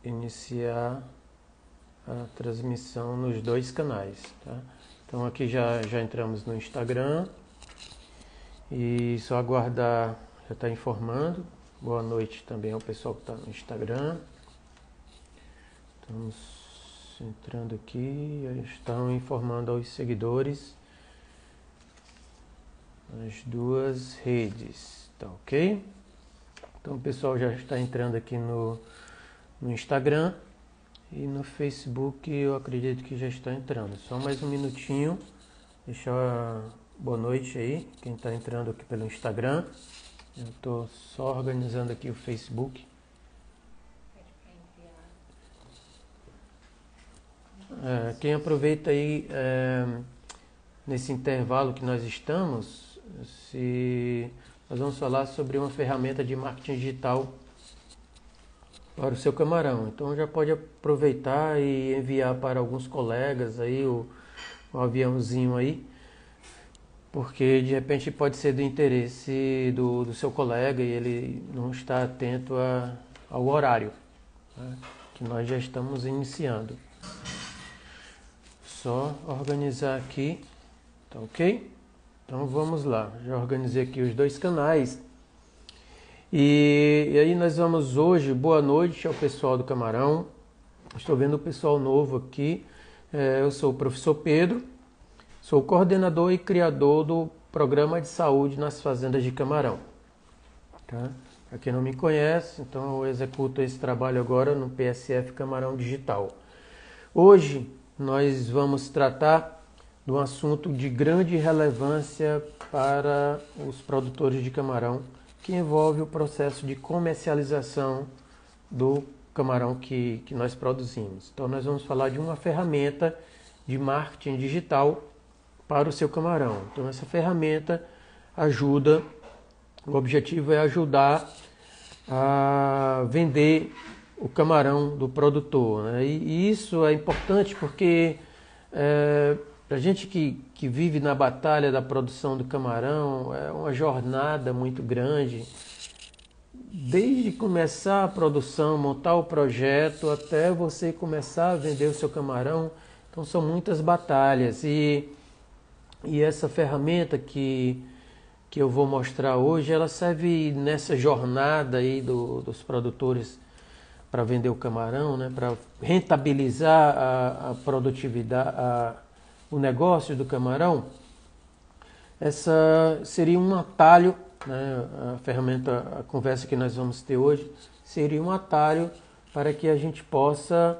iniciar a transmissão nos dois canais, tá? Então aqui já entramos no Instagram e só aguardar, já está informando. Boa noite também ao pessoal que está no Instagram. Estamos entrando aqui, já estão informando aos seguidores nas duas redes, tá ok? Então o pessoal já está entrando aqui no Instagram e no Facebook eu acredito que já está entrando. Só mais um minutinho, deixar boa noite aí, quem está entrando aqui pelo Instagram. Eu estou só organizando aqui o Facebook. Quem aproveita aí nesse intervalo que nós estamos, nós vamos falar sobre uma ferramenta de marketing digital para o seu camarão. Então já pode aproveitar e enviar para alguns colegas aí o aviãozinho aí, porque de repente pode ser do interesse do seu colega e ele não está atento ao horário, né, que nós já estamos iniciando. Só organizar aqui, tá ok? Então vamos lá, já organizei aqui os dois canais. E aí nós vamos hoje, boa noite ao pessoal do Camarão. Estou vendo o pessoal novo aqui. Eu sou o professor Pedro, sou coordenador e criador do Programa de Saúde nas Fazendas de Camarão. Tá? Para quem não me conhece, então eu executo esse trabalho agora no PSF Camarão Digital. Hoje nós vamos tratar de um assunto de grande relevância para os produtores de camarão, que envolve o processo de comercialização do camarão que nós produzimos. Então nós vamos falar de uma ferramenta de marketing digital para o seu camarão. Então essa ferramenta o objetivo é ajudar a vender o camarão do produtor, né? E isso é importante porque a gente que vive na batalha da produção do camarão, é uma jornada muito grande, desde começar a produção, montar o projeto, até você começar a vender o seu camarão. Então são muitas batalhas e essa ferramenta que eu vou mostrar hoje, ela serve nessa jornada aí dos produtores para vender o camarão, né, para rentabilizar a produtividade, o negócio do camarão. Essa seria um atalho, né, a ferramenta, a conversa que nós vamos ter hoje, seria um atalho para que a gente possa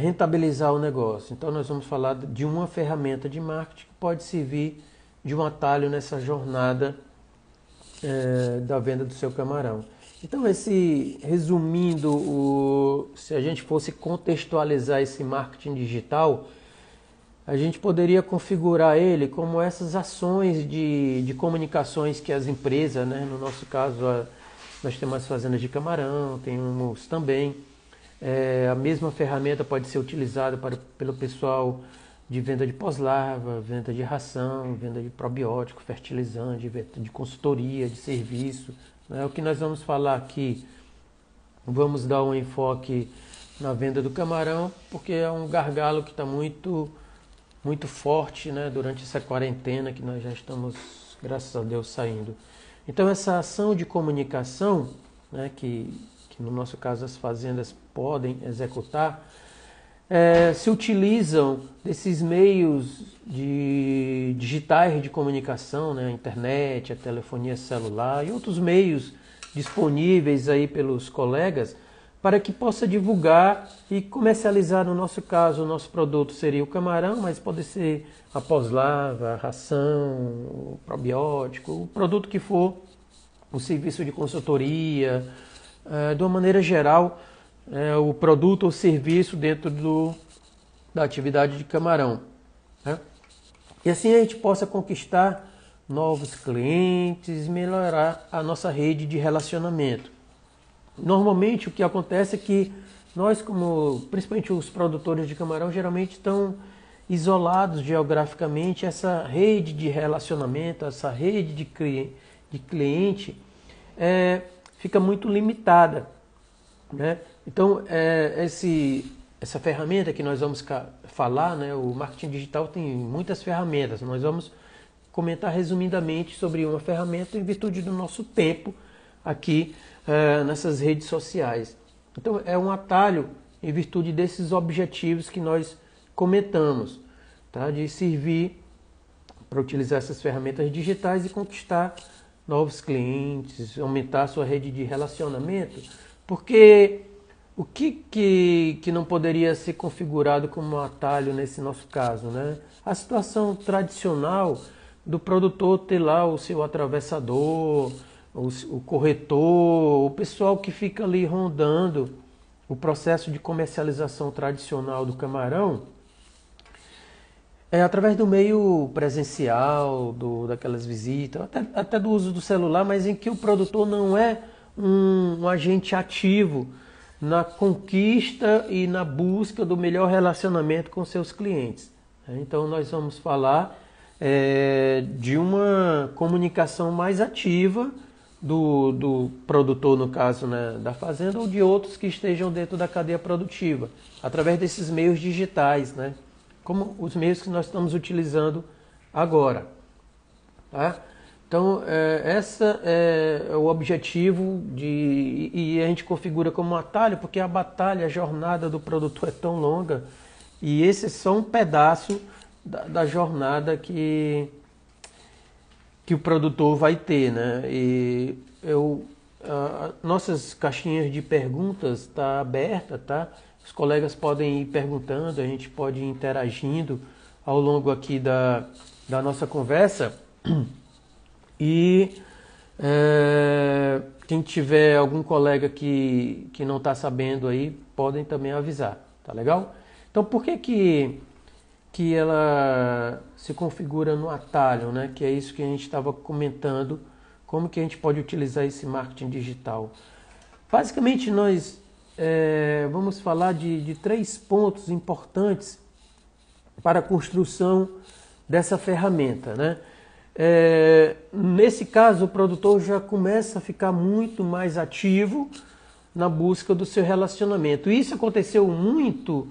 rentabilizar o negócio. Então nós vamos falar de uma ferramenta de marketing que pode servir de um atalho nessa jornada da venda do seu camarão. Então, resumindo, se a gente fosse contextualizar esse marketing digital, a gente poderia configurar ele como essas ações de comunicações que as empresas, né, no nosso caso, nós temos as fazendas de camarão, temos também. A mesma ferramenta pode ser utilizada pelo pessoal de venda de pós-larva, venda de ração, venda de probiótico, fertilizante, venda de consultoria, de serviço. O que nós vamos falar aqui, vamos dar um enfoque na venda do camarão, porque é um gargalo que está muito forte, né, durante essa quarentena que nós já estamos, graças a Deus, saindo. Então essa ação de comunicação, né, que no nosso caso as fazendas podem executar, se utilizam desses meios digitais de comunicação, né, a internet, a telefonia celular e outros meios disponíveis aí pelos colegas para que possa divulgar e comercializar. No nosso caso, o nosso produto seria o camarão, mas pode ser a pós-larva, a ração, o probiótico, o produto que for, o serviço de consultoria, de uma maneira geral, o produto ou serviço dentro da atividade de camarão, né? E assim a gente possa conquistar novos clientes, melhorar a nossa rede de relacionamento. Normalmente o que acontece é que nós, principalmente os produtores de camarão, geralmente estão isolados geograficamente. Essa rede de relacionamento, essa rede de cliente fica muito limitada. né? Então, essa ferramenta que nós vamos falar, né, o marketing digital tem muitas ferramentas. Nós vamos comentar resumidamente sobre uma ferramenta em virtude do nosso tempo aqui nessas redes sociais. Então, é um atalho em virtude desses objetivos que nós comentamos, tá? De servir para utilizar essas ferramentas digitais e conquistar novos clientes, aumentar a sua rede de relacionamento, porque o que não poderia ser configurado como um atalho nesse nosso caso, né? A situação tradicional do produtor ter lá o seu atravessador, o corretor, o pessoal que fica ali rondando o processo de comercialização tradicional do camarão, através do meio presencial, daquelas visitas, até do uso do celular, mas em que o produtor não é um agente ativo na conquista e na busca do melhor relacionamento com seus clientes. Então nós vamos falar de uma comunicação mais ativa do produtor, no caso, né, da fazenda, ou de outros que estejam dentro da cadeia produtiva, através desses meios digitais, né, como os meios que nós estamos utilizando agora. Tá? Então, esse é o objetivo e a gente configura como um atalho, porque a batalha, a jornada do produtor é tão longa, e esse é só um pedaço da jornada que o produtor vai ter, né? E nossas caixinhas de perguntas tá aberta, tá? Os colegas podem ir perguntando, a gente pode ir interagindo ao longo aqui da nossa conversa. E quem tiver algum colega que não está sabendo aí, podem também avisar, tá legal? Então, por que ela se configura no atalho, né? Que é isso que a gente estava comentando, como que a gente pode utilizar esse marketing digital. Basicamente, nós vamos falar de 3 pontos importantes para a construção dessa ferramenta, né? Nesse caso, o produtor já começa a ficar muito mais ativo na busca do seu relacionamento. Isso aconteceu muito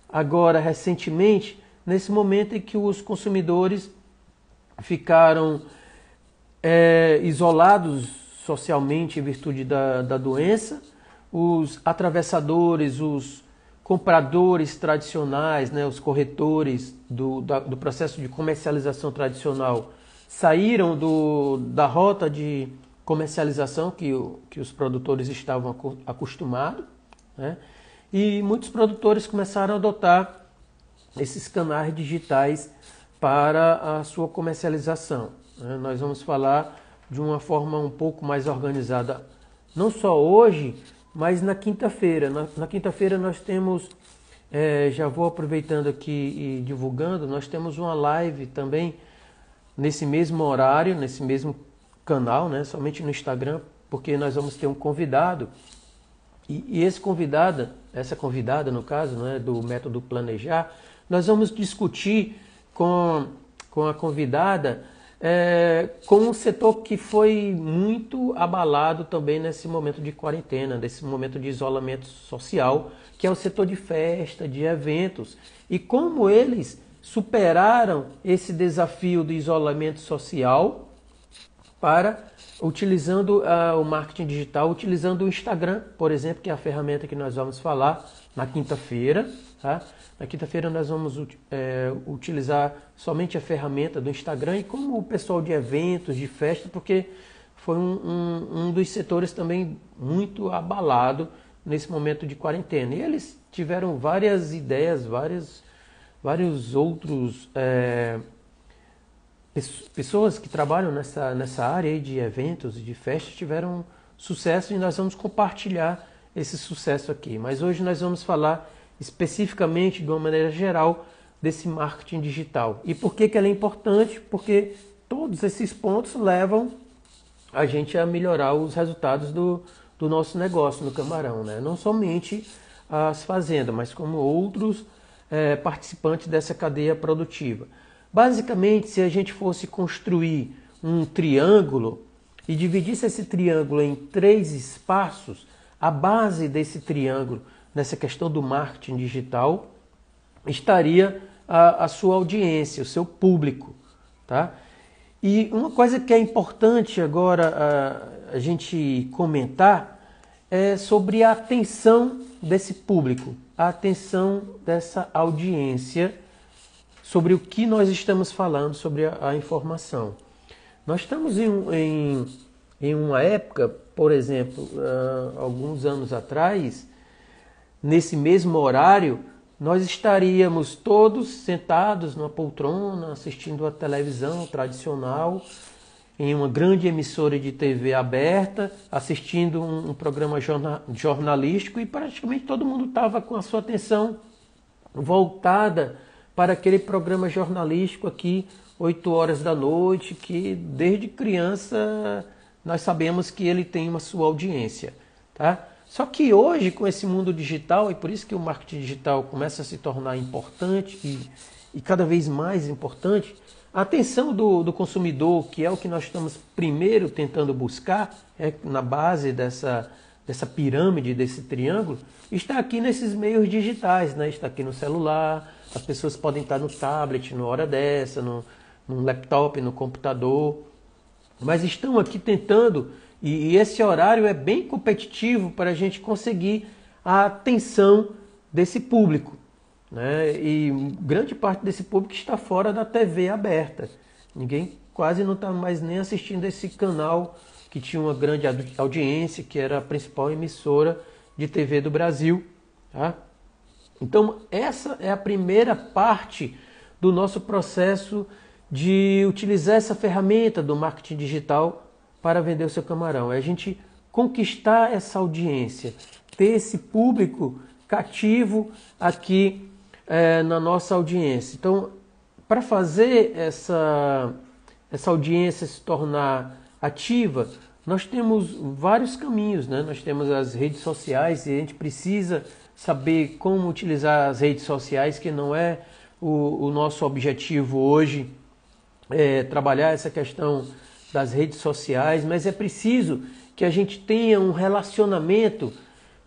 agora, recentemente, nesse momento em que os consumidores ficaram isolados socialmente em virtude da doença, os atravessadores, os compradores tradicionais, né, os corretores do processo de comercialização tradicional saíram da rota de comercialização que os produtores estavam acostumados, né, e muitos produtores começaram a adotar esses canais digitais para a sua comercialização. Nós vamos falar de uma forma um pouco mais organizada, não só hoje, mas na quinta-feira. Na quinta-feira nós temos, já vou aproveitando aqui e divulgando, nós temos uma live também nesse mesmo horário, nesse mesmo canal, né, somente no Instagram, porque nós vamos ter um convidado. E essa convidada, no caso, né, do método Planejar, nós vamos discutir com a convidada com um setor que foi muito abalado também nesse momento de quarentena, nesse momento de isolamento social, que é o setor de festa, de eventos, e como eles superaram esse desafio do isolamento social utilizando o marketing digital, utilizando o Instagram, por exemplo, que é a ferramenta que nós vamos falar na quinta-feira. Tá? Na quinta-feira nós vamos utilizar somente a ferramenta do Instagram e como o pessoal de eventos, de festa, porque foi um dos setores também muito abalado nesse momento de quarentena. E eles tiveram várias ideias, vários outros pessoas que trabalham nessa área aí de eventos e de festas tiveram sucesso e nós vamos compartilhar esse sucesso aqui. Mas hoje nós vamos falar especificamente, de uma maneira geral, desse marketing digital. E por que ela é importante? Porque todos esses pontos levam a gente a melhorar os resultados do nosso negócio no camarão, né? Não somente as fazendas, mas como outros participantes dessa cadeia produtiva. Basicamente, se a gente fosse construir um triângulo e dividisse esse triângulo em 3 espaços, a base desse triângulo, nessa questão do marketing digital, estaria a sua audiência, o seu público, tá? E uma coisa que é importante agora a gente comentar é sobre a atenção desse público, a atenção dessa audiência sobre o que nós estamos falando, sobre a informação. Nós estamos em uma época, por exemplo, alguns anos atrás, nesse mesmo horário, nós estaríamos todos sentados numa poltrona, assistindo a televisão tradicional, em uma grande emissora de TV aberta, assistindo um programa jornalístico, e praticamente todo mundo estava com a sua atenção voltada para aquele programa jornalístico aqui, 8 horas da noite, que desde criança nós sabemos que ele tem uma sua audiência, tá? Só que hoje, com esse mundo digital, e por isso que o marketing digital começa a se tornar importante e cada vez mais importante, a atenção do consumidor, que é o que nós estamos primeiro tentando buscar, na base dessa pirâmide, desse triângulo, está aqui nesses meios digitais, né? Está aqui no celular, as pessoas podem estar no tablet, numa hora dessa, no laptop, no computador, mas estão aqui tentando, e esse horário é bem competitivo para a gente conseguir a atenção desse público, né? E grande parte desse público está fora da TV aberta. Ninguém quase não está mais nem assistindo esse canal que tinha uma grande audiência, que era a principal emissora de TV do Brasil, tá? Então essa é a primeira parte do nosso processo de utilizar essa ferramenta do marketing digital para vender o seu camarão. É a gente conquistar essa audiência, ter esse público cativo aqui na nossa audiência. Então, para fazer essa audiência se tornar ativa, nós temos vários caminhos, né? Nós temos as redes sociais, e a gente precisa saber como utilizar as redes sociais, que não é o nosso objetivo hoje, trabalhar essa questão das redes sociais, mas é preciso que a gente tenha um relacionamento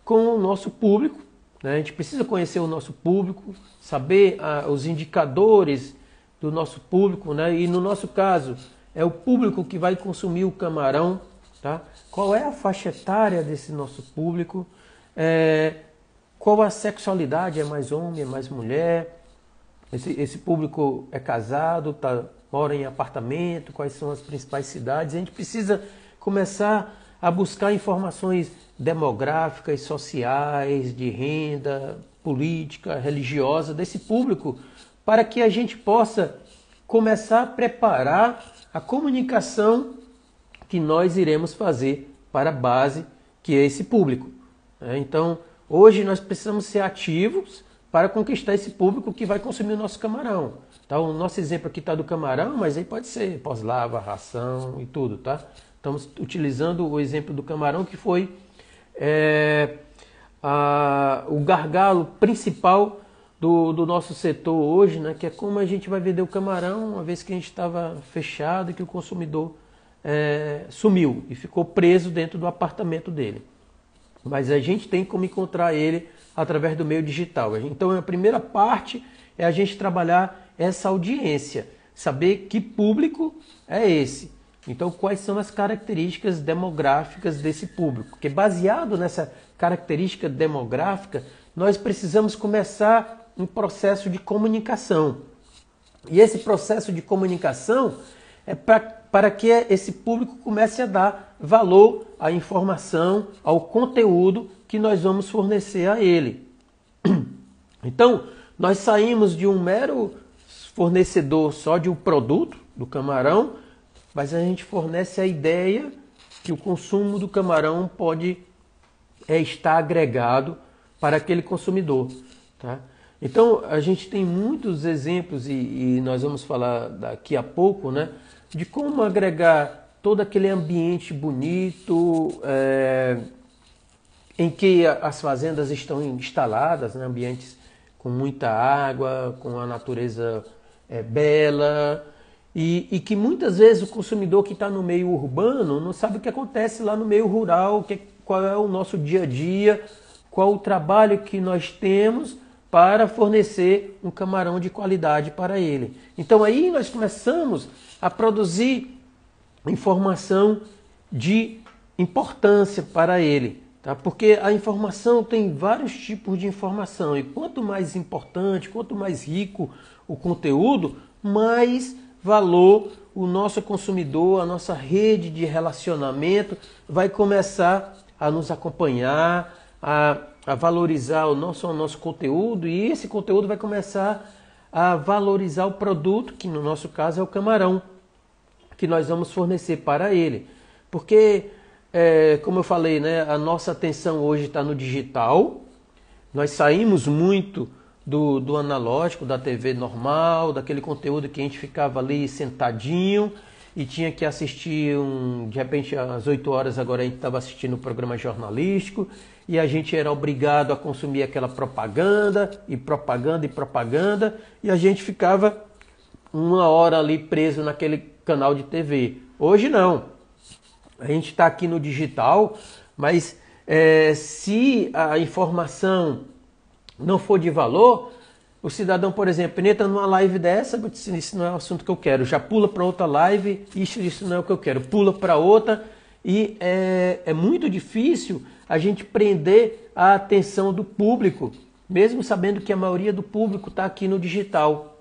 com o nosso público, né? A gente precisa conhecer o nosso público, saber os indicadores do nosso público, né? E no nosso caso, é o público que vai consumir o camarão, tá? Qual é a faixa etária desse nosso público? Qual a sexualidade? É mais homem, é mais mulher? Esse público é casado, mora em apartamento? Quais são as principais cidades? A gente precisa começar a buscar informações demográficas, sociais, de renda, política, religiosa desse público, para que a gente possa começar a preparar a comunicação que nós iremos fazer para a base, que é esse público. Então, hoje nós precisamos ser ativos para conquistar esse público que vai consumir o nosso camarão. Tá? O nosso exemplo aqui está do camarão, mas aí pode ser pós-lava, ração e tudo, tá? Estamos utilizando o exemplo do camarão, que foi o gargalo principal do nosso setor hoje, né? Que é como a gente vai vender o camarão, uma vez que a gente estava fechado e que o consumidor sumiu e ficou preso dentro do apartamento dele. Mas a gente tem como encontrar ele através do meio digital. Então a primeira parte é a gente trabalhar essa audiência, saber que público é esse. Então quais são as características demográficas desse público? Porque baseado nessa característica demográfica, nós precisamos começar um processo de comunicação. E esse processo de comunicação é para que esse público comece a dar valor à informação, ao conteúdo que nós vamos fornecer a ele. Então, nós saímos de um mero fornecedor só de um produto, do camarão, mas a gente fornece a ideia que o consumo do camarão pode estar agregado para aquele consumidor, tá? Então, a gente tem muitos exemplos, e nós vamos falar daqui a pouco, né, de como agregar todo aquele ambiente bonito, em que as fazendas estão instaladas, né, ambientes com muita água, com a natureza bela, e que muitas vezes o consumidor que está no meio urbano não sabe o que acontece lá no meio rural, qual é o nosso dia a dia, qual o trabalho que nós temos para fornecer um camarão de qualidade para ele. Então aí nós começamos a produzir informação de importância para ele, tá? Porque a informação tem vários tipos de informação e quanto mais importante, quanto mais rico o conteúdo, mais valor o nosso consumidor, a nossa rede de relacionamento vai começar a nos acompanhar, a valorizar o nosso conteúdo, e esse conteúdo vai começar a valorizar o produto, que no nosso caso é o camarão, que nós vamos fornecer para ele. Porque, como eu falei, né, a nossa atenção hoje está no digital, nós saímos muito do analógico, da TV normal, daquele conteúdo que a gente ficava ali sentadinho e tinha que assistir, de repente às 8 horas agora a gente estava assistindo um programa jornalístico e a gente era obrigado a consumir aquela propaganda e propaganda e a gente ficava 1 hora ali preso naquele canal de TV. Hoje não, a gente está aqui no digital, mas se a informação não for de valor, o cidadão, por exemplo, entra numa live dessa, isso não é o assunto que eu quero, já pula para outra live, isso não é o que eu quero, pula para outra, e é muito difícil a gente prender a atenção do público, mesmo sabendo que a maioria do público está aqui no digital.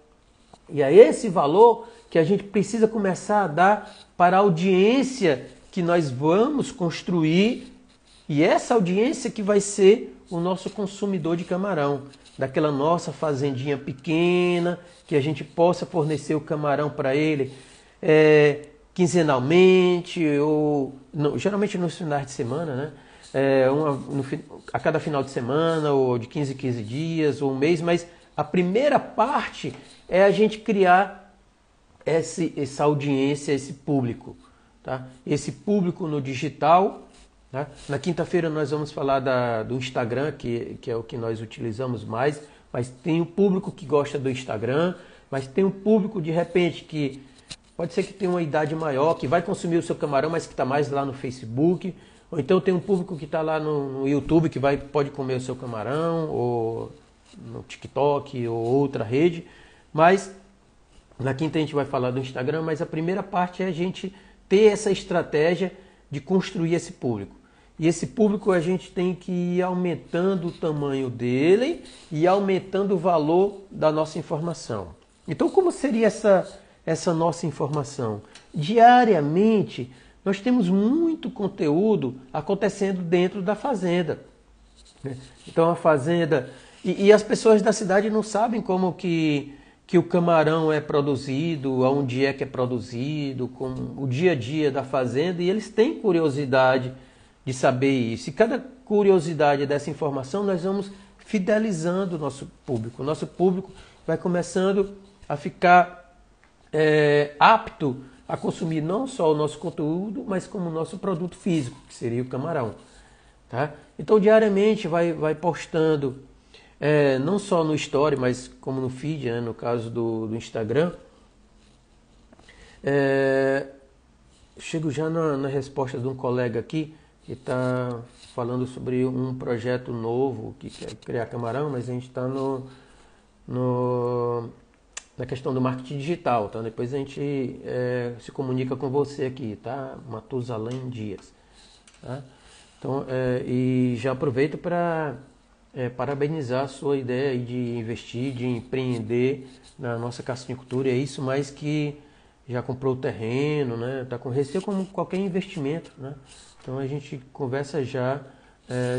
E é esse valor que a gente precisa começar a dar para a audiência que nós vamos construir, e essa audiência que vai ser o nosso consumidor de camarão, daquela nossa fazendinha pequena, que a gente possa fornecer o camarão para ele quinzenalmente, ou geralmente nos finais de semana, né? A cada final de semana, ou de 15 em 15 dias, ou um mês, mas a primeira parte é a gente criar essa audiência, esse público, tá? Esse público no digital. Na quinta-feira nós vamos falar do Instagram, que é o que nós utilizamos mais, mas tem o público que gosta do Instagram, mas tem um público de repente que pode ser que tenha uma idade maior, que vai consumir o seu camarão, mas que está mais lá no Facebook, ou então tem um público que está lá no YouTube, que pode comer o seu camarão, ou no TikTok, ou outra rede, mas na quinta a gente vai falar do Instagram, mas a primeira parte é a gente ter essa estratégia de construir esse público. E esse público a gente tem que ir aumentando o tamanho dele e aumentando o valor da nossa informação. Então, como seria essa nossa informação? Diariamente, nós temos muito conteúdo acontecendo dentro da fazenda. Então, a fazenda... E as pessoas da cidade não sabem como que o camarão é produzido, aonde é que é produzido, com o dia a dia da fazenda, e eles têm curiosidade de saber isso. E cada curiosidade dessa informação nós vamos fidelizando o nosso público. O nosso público vai começando a ficar apto a consumir não só o nosso conteúdo, mas como o nosso produto físico, que seria o camarão. Tá? Então diariamente vai postando, não só no Story, mas como no feed, né, no caso do Instagram. Chego já na resposta de um colega aqui, que está falando sobre um projeto novo que quer criar camarão, mas a gente está na questão do marketing digital, tá? Depois a gente se comunica com você aqui, tá? Matusalém Dias. Tá? Então, e já aproveito para parabenizar a sua ideia aí de investir, de empreender na nossa cassinicultura. É isso, mais que já comprou o terreno, né? Tá com receio como qualquer investimento, né? Então a gente conversa já,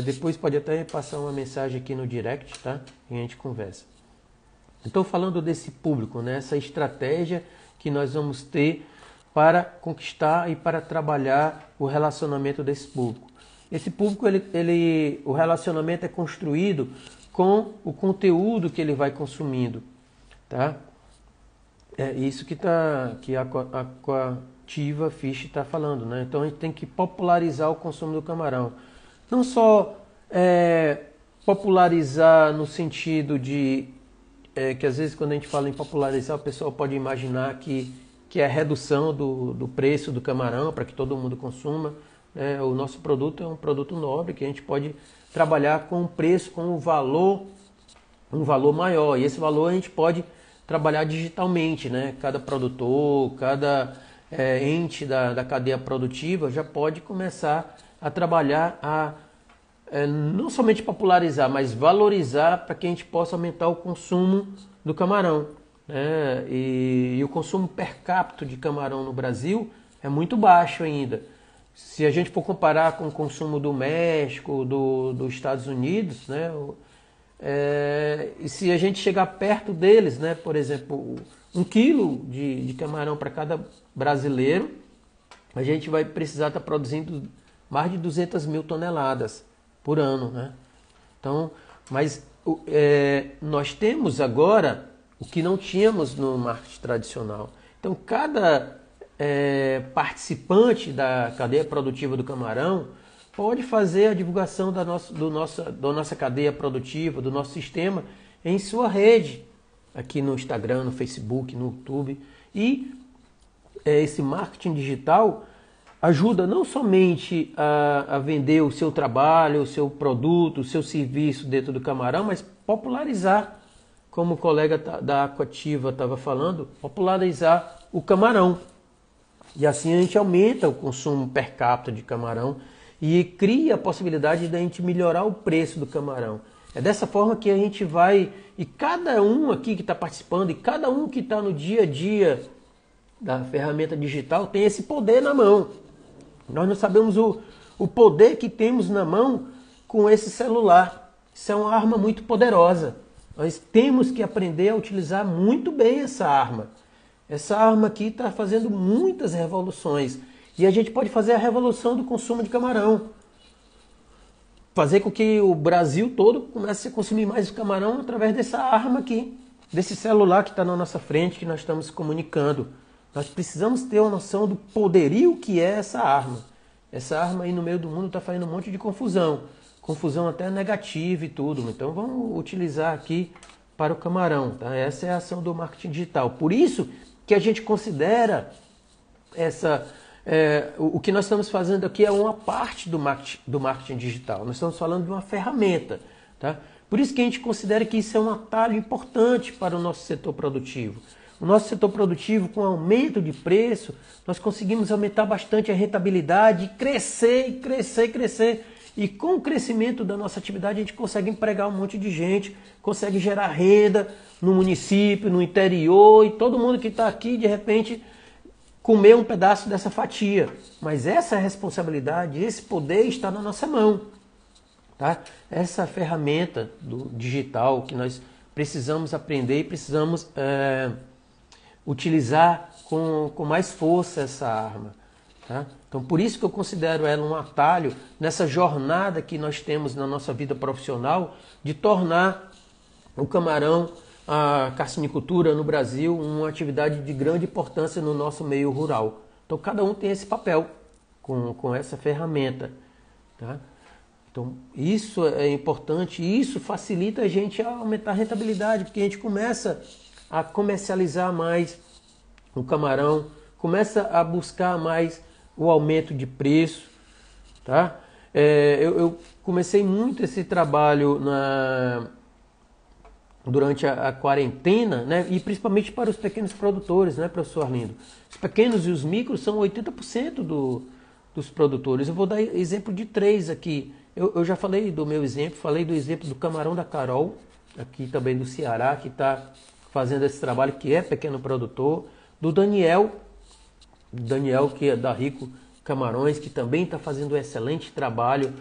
depois pode até passar uma mensagem aqui no direct, tá? E a gente conversa. Então falando desse público, né? Essa estratégia que nós vamos ter para conquistar e para trabalhar o relacionamento desse público. Esse público, o relacionamento é construído com o conteúdo que ele vai consumindo, tá? É isso que a Aquativa Fish está falando, né? Então a gente tem que popularizar o consumo do camarão. Não só popularizar no sentido de que às vezes quando a gente fala em popularizar, o pessoal pode imaginar que é a redução do preço do camarão para que todo mundo consuma. né? O nosso produto é um produto nobre que a gente pode trabalhar com um preço, com um valor maior. E esse valor a gente pode trabalhar digitalmente, né? Cada produtor, cada ente da cadeia produtiva já pode começar a trabalhar não somente popularizar, mas valorizar para que a gente possa aumentar o consumo do camarão, né? E o consumo per capita de camarão no Brasil é muito baixo ainda. Se a gente for comparar com o consumo do México, dos Estados Unidos, né? E se a gente chegar perto deles, né? Por exemplo, 1 quilo de camarão para cada brasileiro, a gente vai precisar estar produzindo mais de 200 mil toneladas por ano, né? Então, mas nós temos agora o que não tínhamos no marketing tradicional. Então, cada participante da cadeia produtiva do camarão pode fazer a divulgação da nossa cadeia produtiva, do nosso sistema, em sua rede, aqui no Instagram, no Facebook, no YouTube. E esse marketing digital ajuda não somente a vender o seu trabalho, o seu produto, o seu serviço dentro do camarão, mas popularizar, como o colega da Aquativa estava falando, popularizar o camarão. E assim a gente aumenta o consumo per capita de camarão e cria a possibilidade de a gente melhorar o preço do camarão. É dessa forma que a gente vai, e cada um aqui que está participando, e cada um que está no dia a dia da ferramenta digital tem esse poder na mão. Nós não sabemos o poder que temos na mão com esse celular. Isso é uma arma muito poderosa. Nós temos que aprender a utilizar muito bem essa arma. Essa arma aqui está fazendo muitas revoluções. E a gente pode fazer a revolução do consumo de camarão. Fazer com que o Brasil todo comece a consumir mais camarão através dessa arma aqui. Desse celular que está na nossa frente, que nós estamos comunicando. Nós precisamos ter uma noção do poderio que é essa arma. Essa arma aí no meio do mundo está fazendo um monte de confusão. Confusão até negativa e tudo. Então vamos utilizar aqui para o camarão. Tá? Essa é a ação do marketing digital. Por isso que a gente considera o que nós estamos fazendo aqui é uma parte do marketing digital. Nós estamos falando de uma ferramenta. Tá? Por isso que a gente considera que isso é um atalho importante para o nosso setor produtivo. O nosso setor produtivo, com aumento de preço, nós conseguimos aumentar bastante a rentabilidade, crescer, crescer, crescer. E com o crescimento da nossa atividade, a gente consegue empregar um monte de gente, consegue gerar renda no município, no interior, e todo mundo que está aqui, de repente, comer um pedaço dessa fatia. Mas essa responsabilidade, esse poder está na nossa mão. Tá? Essa ferramenta do digital que nós precisamos aprender e precisamos utilizar com mais força essa arma. Tá? Então, por isso que eu considero ela um atalho nessa jornada que nós temos na nossa vida profissional de tornar o camarão, a carcinicultura no Brasil, uma atividade de grande importância no nosso meio rural. Então, cada um tem esse papel com essa ferramenta. Tá? Então, isso é importante e isso facilita a gente a aumentar a rentabilidade, porque a gente começa a comercializar mais o camarão, começa a buscar mais o aumento de preço. Tá? Eu comecei muito esse trabalho durante a quarentena, né? E principalmente para os pequenos produtores, né, professor Arlindo? Os pequenos e os micros são 80% dos produtores. Eu vou dar exemplo de 3 aqui. Eu já falei do meu exemplo, falei do exemplo do camarão da Carol, aqui também do Ceará, que está fazendo esse trabalho, que é pequeno produtor. Do Daniel, que é da Rico Camarões, que também está fazendo um excelente trabalho,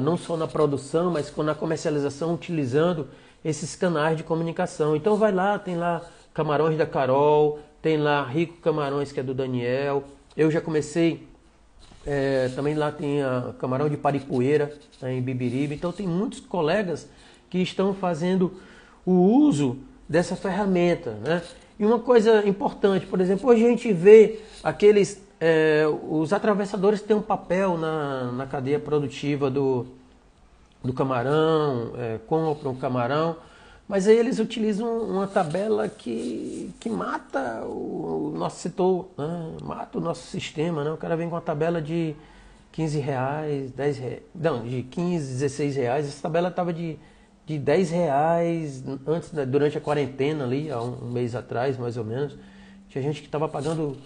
não só na produção, mas na comercialização, utilizando esses canais de comunicação. Então vai lá, tem lá Camarões da Carol, tem lá Rico Camarões, que é do Daniel. Eu já comecei, também lá tem a Camarão de Paripoeira, em Bibiribe. Então tem muitos colegas que estão fazendo o uso dessa ferramenta, né? E uma coisa importante, por exemplo, hoje a gente vê os atravessadores têm um papel na cadeia produtiva do camarão, compram o camarão, mas aí eles utilizam uma tabela que mata o nosso setor, né? Mata o nosso sistema, né? O cara vem com uma tabela que R$ 15, R$ 10, não, de 15, R$ 16. Essa tabela estava de R$ 10 antes, né, durante a quarentena ali, há um mês atrás, mais ou menos. Tinha gente que estava pagando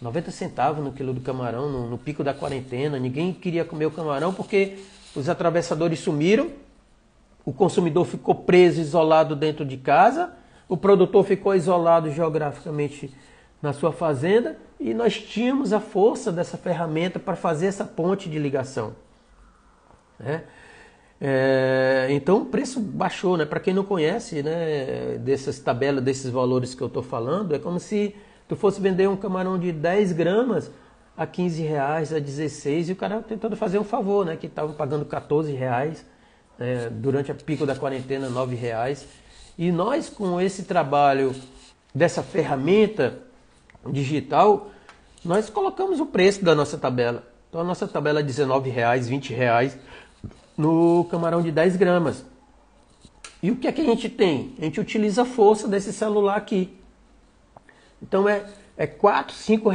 90 centavos no quilo do camarão, no pico da quarentena. Ninguém queria comer o camarão porque os atravessadores sumiram, o consumidor ficou preso, isolado dentro de casa, o produtor ficou isolado geograficamente na sua fazenda, e nós tínhamos a força dessa ferramenta para fazer essa ponte de ligação, né? Então o preço baixou, né? Para quem não conhece, né, dessas tabelas, desses valores que eu estou falando, é como se tu fosse vender um camarão de 10 gramas a R$ 15, a 16, e o cara tentando fazer um favor, né? Que estava pagando R$ 14, durante a pico da quarentena, R$ 9. E nós, com esse trabalho dessa ferramenta digital, nós colocamos o preço da nossa tabela. Então a nossa tabela é R$ 19, R$ 20 no camarão de 10 gramas. E o que é que a gente tem? A gente utiliza a força desse celular aqui. Então é R$ 4, R$ 5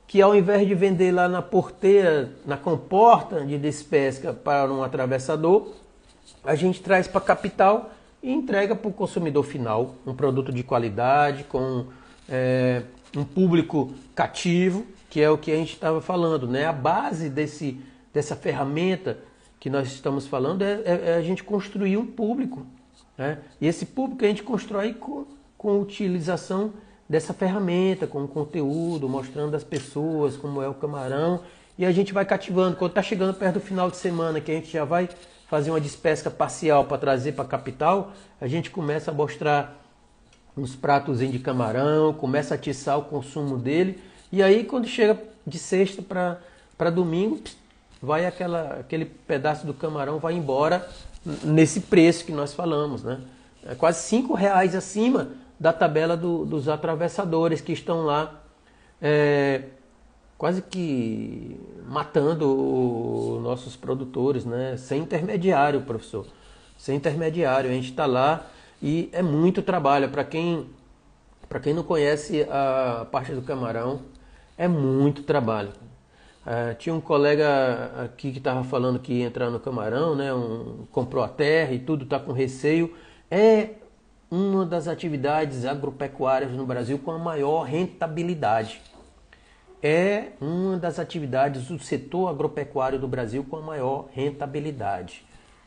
que, ao invés de vender lá na porteira, na comporta de despesca para um atravessador, a gente traz para a capital e entrega para o consumidor final um produto de qualidade, com um público cativo, que é o que a gente estava falando, né? A base dessa ferramenta que nós estamos falando é a gente construir um público, né? E esse público a gente constrói com a utilização dessa ferramenta, com conteúdo, mostrando às pessoas como é o camarão, e a gente vai cativando. Quando está chegando perto do final de semana, que a gente já vai fazer uma despesca parcial para trazer para a capital, a gente começa a mostrar uns pratos de camarão, começa a atiçar o consumo dele, e aí quando chega de sexta para domingo, vai aquele pedaço do camarão vai embora nesse preço que nós falamos, né? É quase R$ 5 acima da tabela dos atravessadores que estão lá, quase que matando os nossos produtores, né? Sem intermediário, professor. Sem intermediário, a gente está lá e é muito trabalho. Para quem não conhece a parte do camarão, é muito trabalho. Tinha um colega aqui que estava falando que ia entrar no camarão, né? Comprou a terra e tudo, está com receio. É uma das atividades agropecuárias no Brasil com a maior rentabilidade. É uma das atividades do setor agropecuário do Brasil com a maior rentabilidade,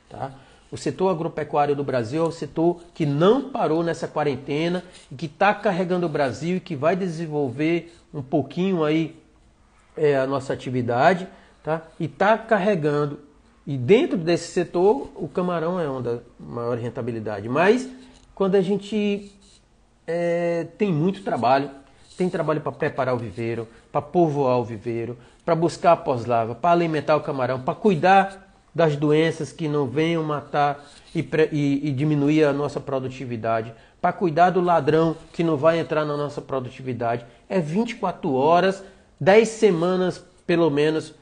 tá? O setor agropecuário do Brasil é o setor que não parou nessa quarentena e que está carregando o Brasil e que vai desenvolver um pouquinho aí a nossa atividade, tá? E está carregando. E dentro desse setor, o camarão é uma da maior rentabilidade. Mas quando a gente tem muito trabalho, tem trabalho para preparar o viveiro, para povoar o viveiro, para buscar a pós-lava, para alimentar o camarão, para cuidar das doenças que não venham matar e diminuir a nossa produtividade, para cuidar do ladrão que não vai entrar na nossa produtividade. É 24 horas, 10 semanas pelo menos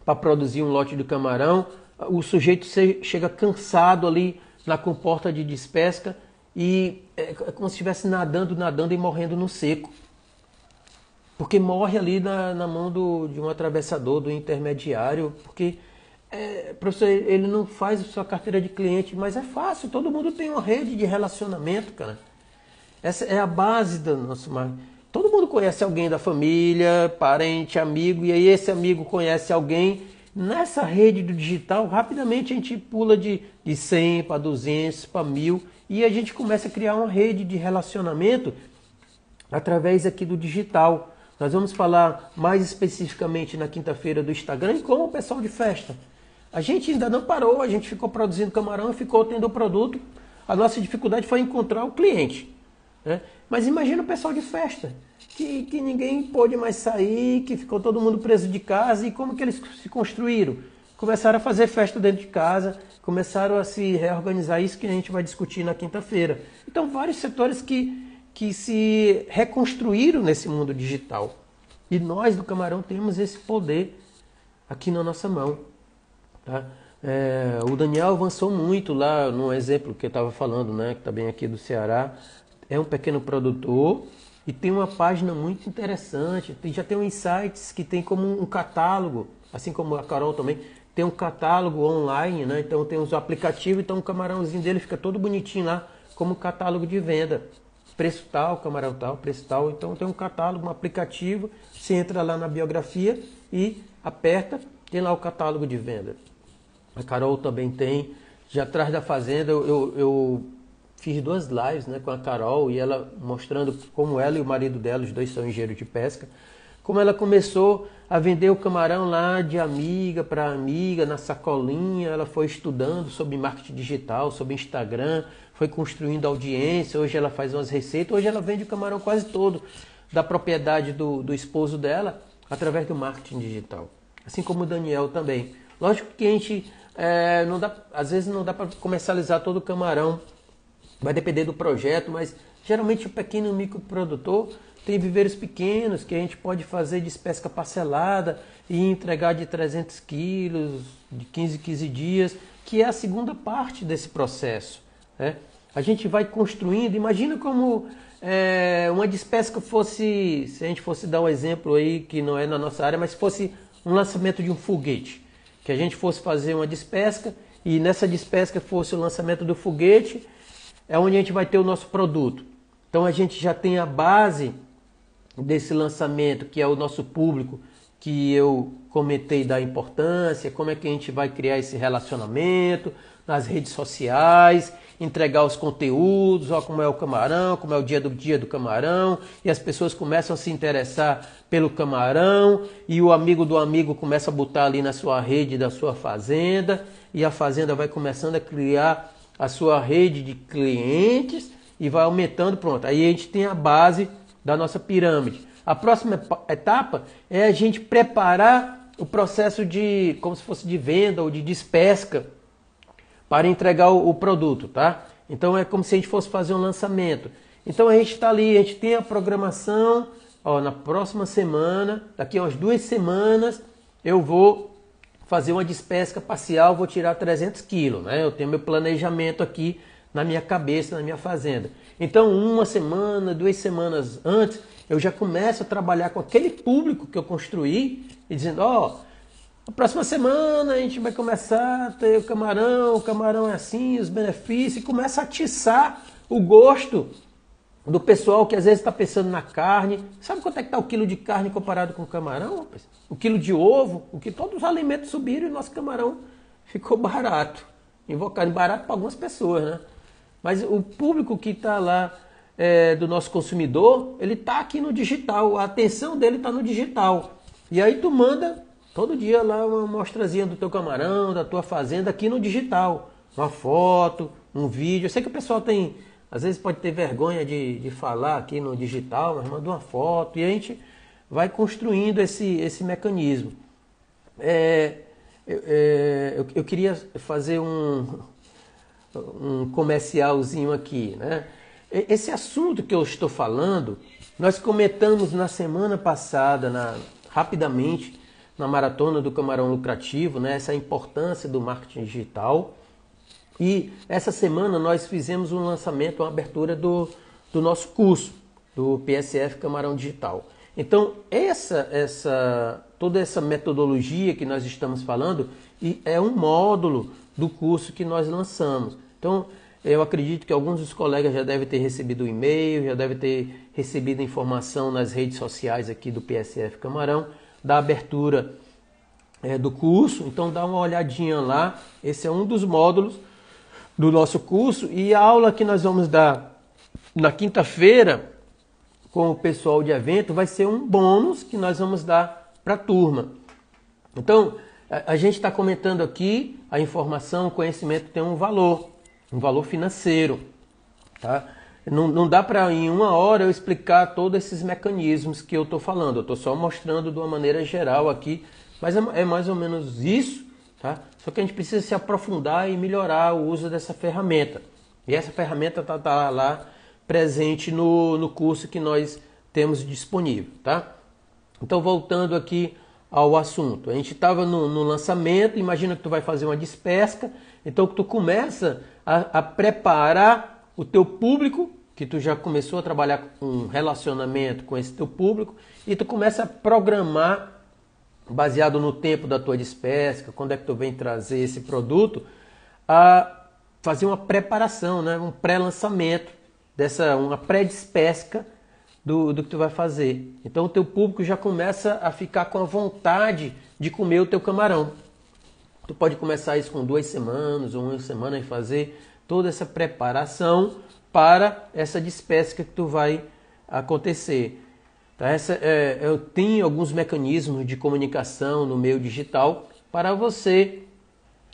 para produzir um lote de camarão. O sujeito chega cansado ali na comporta de despesca e é como se estivesse nadando e morrendo no seco. Porque morre ali na mão de um atravessador, do intermediário, porque professor, ele não faz a sua carteira de cliente, mas é fácil, todo mundo tem uma rede de relacionamento, cara. Essa é a base do nosso marketing. Todo mundo conhece alguém da família, parente, amigo, e aí esse amigo conhece alguém. Nessa rede do digital, rapidamente a gente pula de 100 para 200, para 1000, e a gente começa a criar uma rede de relacionamento através aqui do digital. Nós vamos falar mais especificamente na quinta-feira do Instagram e como o pessoal de festa. A gente ainda não parou, a gente ficou produzindo camarão e ficou tendo o produto. A nossa dificuldade foi encontrar o cliente, né? Mas imagina o pessoal de festa, que ninguém pôde mais sair, que ficou todo mundo preso de casa. E como que eles se construíram? Começaram a fazer festa dentro de casa, começaram a se reorganizar, isso que a gente vai discutir na quinta-feira. Então, vários setores que se reconstruíram nesse mundo digital. E nós do Camarão temos esse poder aqui na nossa mão, tá? O Daniel avançou muito lá no exemplo que eu estava falando, né, que está bem aqui do Ceará. É um pequeno produtor, e tem uma página muito interessante. Já tem um Insights que tem como um catálogo, assim como a Carol também, tem um catálogo online, né? Então tem os aplicativos, então o camarãozinho dele fica todo bonitinho lá, como catálogo de venda. Preço tal, camarão tal, preço tal. Então tem um catálogo, um aplicativo, você entra lá na biografia e aperta, tem lá o catálogo de venda. A Carol também tem. Já atrás da fazenda eu fiz 2 lives, né, com a Carol, e ela mostrando como ela e o marido dela, os dois são engenheiros de pesca, como ela começou a vender o camarão lá de amiga para amiga, na sacolinha. Ela foi estudando sobre marketing digital, sobre Instagram, foi construindo audiência. Hoje ela faz umas receitas, hoje ela vende o camarão quase todo da propriedade do esposo dela através do marketing digital. Assim como o Daniel também. Lógico que a gente, não dá, às vezes não dá para comercializar todo o camarão, vai depender do projeto, mas geralmente o pequeno e microprodutor tem viveiros pequenos que a gente pode fazer despesca parcelada e entregar de 300 quilos, de 15 em 15 dias, que é a segunda parte desse processo, né? A gente vai construindo, imagina como uma despesca fosse, se a gente fosse dar um exemplo aí que não é na nossa área, mas fosse um lançamento de um foguete, que a gente fosse fazer uma despesca e nessa despesca fosse o lançamento do foguete, é onde a gente vai ter o nosso produto. Então a gente já tem a base desse lançamento, que é o nosso público, que eu comentei da importância, como é que a gente vai criar esse relacionamento nas redes sociais, entregar os conteúdos, ó, como é o camarão, como é o dia do camarão, e as pessoas começam a se interessar pelo camarão, e o amigo do amigo começa a botar ali na sua rede da sua fazenda, e a fazenda vai começando a criar a sua rede de clientes e vai aumentando, pronto. Aí a gente tem a base da nossa pirâmide. A próxima etapa é a gente preparar o processo de, como se fosse de venda ou de despesca para entregar o produto, tá? Então é como se a gente fosse fazer um lançamento. Então a gente está ali, a gente tem a programação, ó, na próxima semana, daqui a umas 2 semanas, eu vou fazer uma despesca parcial, vou tirar 300 quilos, né? Eu tenho meu planejamento aqui na minha cabeça, na minha fazenda. Então, 1 semana, 2 semanas antes, eu já começo a trabalhar com aquele público que eu construí e dizendo, ó, a próxima semana a gente vai começar a ter o camarão é assim, os benefícios, e começa a atiçar o gosto do pessoal que às vezes está pensando na carne. Sabe quanto é que está o quilo de carne comparado com o camarão, rapaz? O quilo de ovo, o que todos os alimentos subiram e o nosso camarão ficou barato. Invocado barato para algumas pessoas, né? Mas o público que está lá do nosso consumidor, ele está aqui no digital, a atenção dele está no digital. E aí tu manda todo dia lá uma mostrazinha do teu camarão, da tua fazenda aqui no digital. Uma foto, um vídeo. Eu sei que o pessoal tem, às vezes pode ter vergonha de falar aqui no digital, mas manda uma foto e a gente vai construindo esse mecanismo. Eu queria fazer um comercialzinho aqui, né? Esse assunto que eu estou falando, nós comentamos na semana passada, rapidamente, na Maratona do Camarão Lucrativo, né? Essa importância do marketing digital. E essa semana nós fizemos um lançamento, uma abertura do nosso curso, do PSF Camarão Digital. Então, toda essa metodologia que nós estamos falando é um módulo do curso que nós lançamos. Então, eu acredito que alguns dos colegas já devem ter recebido o e-mail, já devem ter recebido informação nas redes sociais aqui do PSF Camarão, da abertura do curso. Então, dá uma olhadinha lá. Esse é um dos módulos do nosso curso. E a aula que nós vamos dar na quinta-feira com o pessoal de evento vai ser um bônus que nós vamos dar para a turma. Então, a gente está comentando aqui, a informação, o conhecimento tem um valor financeiro, tá? Não dá para em 1 hora eu explicar todos esses mecanismos que eu estou falando, eu estou só mostrando de uma maneira geral aqui, mas é mais ou menos isso, tá? Só que a gente precisa se aprofundar e melhorar o uso dessa ferramenta. E essa ferramenta está lá presente no curso que nós temos disponível, tá? Então, voltando aqui ao assunto. A gente estava no lançamento, imagina que tu vai fazer uma despesca, então que tu começa a preparar o teu público que tu já começou a trabalhar com um relacionamento com esse teu público e tu começa a programar, baseado no tempo da tua despesca, quando é que tu vem trazer esse produto, a fazer uma preparação, né? Um pré-lançamento, uma pré-despesca do que tu vai fazer. Então o teu público já começa a ficar com a vontade de comer o teu camarão. Tu pode começar isso com 2 semanas ou 1 semana e fazer toda essa preparação para essa despesca que tu vai acontecer. Tá? Eu tenho alguns mecanismos de comunicação no meio digital para você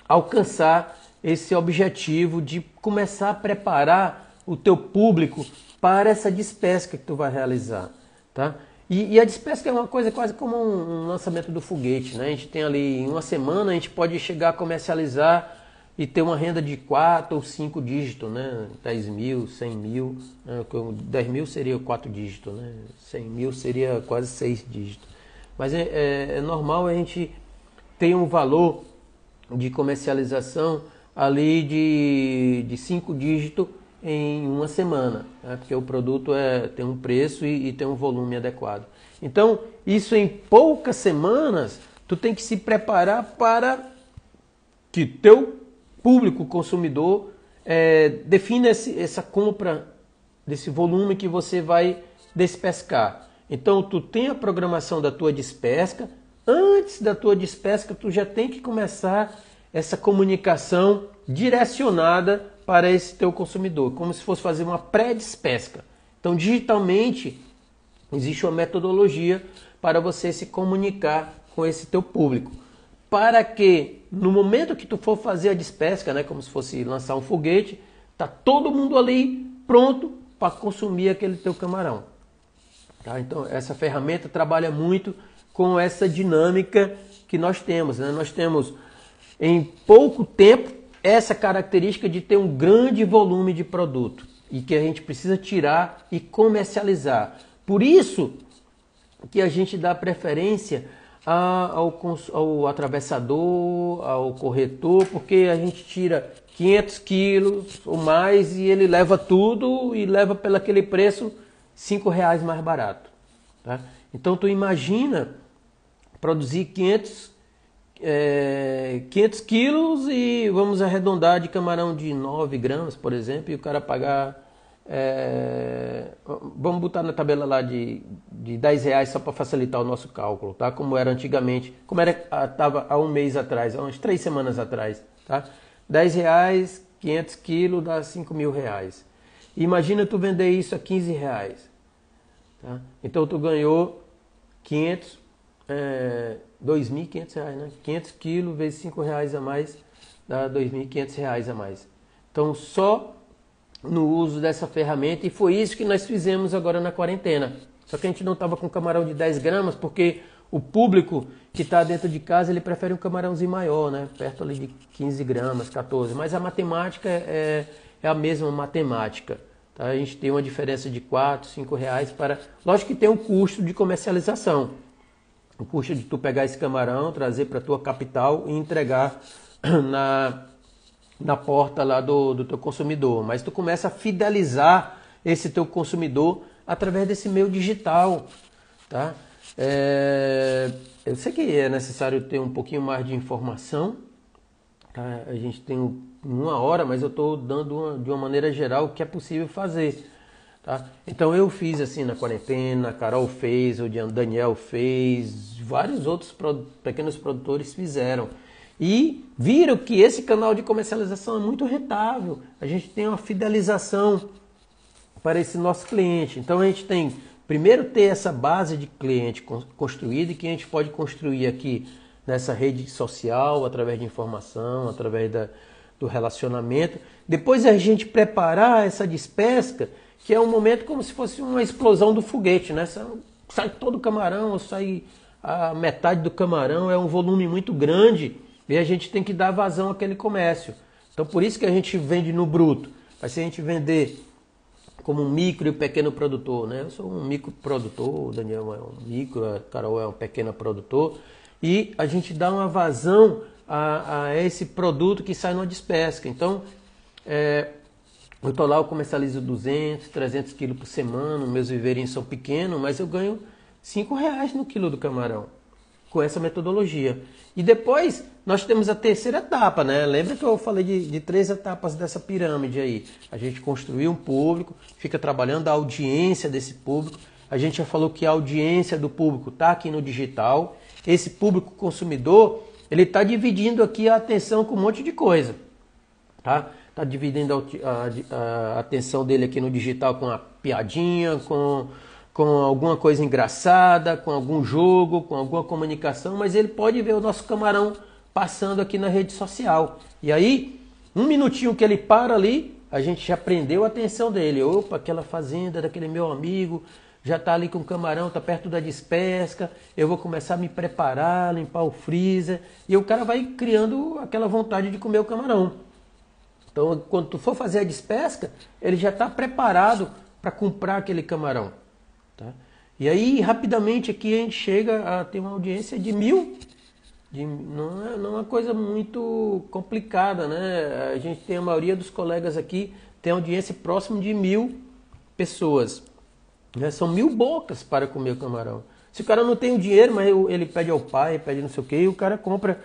alcançar esse objetivo de começar a preparar o teu público para essa despesca que tu vai realizar. Tá? E a despesca é uma coisa quase como um lançamento do foguete, né? A gente tem ali, em 1 semana, a gente pode chegar a comercializar e ter uma renda de 4 ou 5 dígitos, né? 10 mil, 100 mil, né? 10 mil seria 4 dígitos, né? 100 mil seria quase 6 dígitos. Mas é normal a gente ter um valor de comercialização ali de 5 dígitos em 1 semana, né? Porque o produto tem um preço e tem um volume adequado. Então, isso em poucas semanas, tu tem que se preparar para que teu público consumidor defina essa compra desse volume que você vai despescar. Então, tu tem a programação da tua despesca. Antes da tua despesca, tu já tem que começar essa comunicação direcionada para esse teu consumidor, como se fosse fazer uma pré-despesca. Então, digitalmente, existe uma metodologia para você se comunicar com esse teu público, para que no momento que tu for fazer a despesca, né, como se fosse lançar um foguete, tá todo mundo ali pronto para consumir aquele teu camarão. Tá? Então, essa ferramenta trabalha muito com essa dinâmica que nós temos, né? Nós temos em pouco tempo essa característica de ter um grande volume de produto e que a gente precisa tirar e comercializar. Por isso que a gente dá preferência ao atravessador, ao corretor, porque a gente tira 500 quilos ou mais e ele leva tudo e leva pelo aquele preço R$5 mais barato. Tá? Então tu imagina produzir 500 quilos e vamos arredondar de camarão de 9 gramas, por exemplo, e o cara pagar, vamos botar na tabela lá de R$10 só para facilitar o nosso cálculo, tá? Como era antigamente, como estava há 1 mês atrás, há umas 3 semanas atrás, tá? R$10, 500 quilos dá R$5.000. Imagina tu vender isso a R$15, tá? Então tu ganhou 500, R$2.500, né? 500 quilos vezes R$5 a mais dá R$2.500 a mais. Então só no uso dessa ferramenta, e foi isso que nós fizemos agora na quarentena. Só que a gente não estava com camarão de 10 gramas, porque o público que está dentro de casa, ele prefere um camarãozinho maior, né? Perto ali de 15 gramas, 14. Mas a matemática é a mesma matemática. Tá? A gente tem uma diferença de R$4, R$5 para... Lógico que tem um custo de comercialização. O custo de tu pegar esse camarão, trazer para a tua capital e entregar na porta lá do teu consumidor. Mas tu começa a fidelizar esse teu consumidor através desse meio digital. Tá? Eu sei que é necessário ter um pouquinho mais de informação. Tá? A gente tem 1 hora, mas eu estou dando de uma maneira geral o que é possível fazer. Tá? Então eu fiz assim na quarentena, a Carol fez, o Daniel fez, vários outros pequenos produtores fizeram. E viram que esse canal de comercialização é muito rentável. A gente tem uma fidelização para esse nosso cliente. Então a gente tem, primeiro, ter essa base de cliente construída, e que a gente pode construir aqui nessa rede social, através de informação, através do relacionamento. Depois a gente preparar essa despesca, que é um momento como se fosse uma explosão do foguete, né? Sai todo o camarão, sai a metade do camarão, é um volume muito grande e a gente tem que dar vazão àquele comércio. Então por isso que a gente vende no bruto. Mas se a gente vender como um micro e pequeno produtor, né? Eu sou um micro produtor, o Daniel é um micro, a Carol é um pequeno produtor, e a gente dá uma vazão a esse produto que sai numa despesca. Então, Eu tô lá, eu comercializo 200, 300 quilos por semana, meus viveirinhos são pequenos, mas eu ganho R$ 5 no quilo do camarão, com essa metodologia. E depois nós temos a terceira etapa, né? Lembra que eu falei de 3 etapas dessa pirâmide aí? A gente construiu um público, fica trabalhando a audiência desse público. A gente já falou que a audiência do público está aqui no digital. Esse público consumidor, ele está dividindo aqui a atenção com um monte de coisa, tá? Está dividindo a atenção dele aqui no digital com a piadinha, com alguma coisa engraçada, com algum jogo, com alguma comunicação, mas ele pode ver o nosso camarão passando aqui na rede social. E aí, um minutinho que ele para ali, a gente já prendeu a atenção dele. Opa, aquela fazenda daquele meu amigo já está ali com o camarão, está perto da despesca, eu vou começar a me preparar, limpar o freezer, e o cara vai criando aquela vontade de comer o camarão. Então, quando tu for fazer a despesca, ele já está preparado para comprar aquele camarão. Tá? E aí, rapidamente, aqui a gente chega a ter uma audiência de 1.000. Não é uma coisa muito complicada, né? A gente tem a maioria dos colegas aqui, tem audiência próximo de 1.000 pessoas. Né? São 1.000 bocas para comer o camarão. Se o cara não tem o dinheiro, mas ele pede ao pai, pede não sei o quê, e o cara compra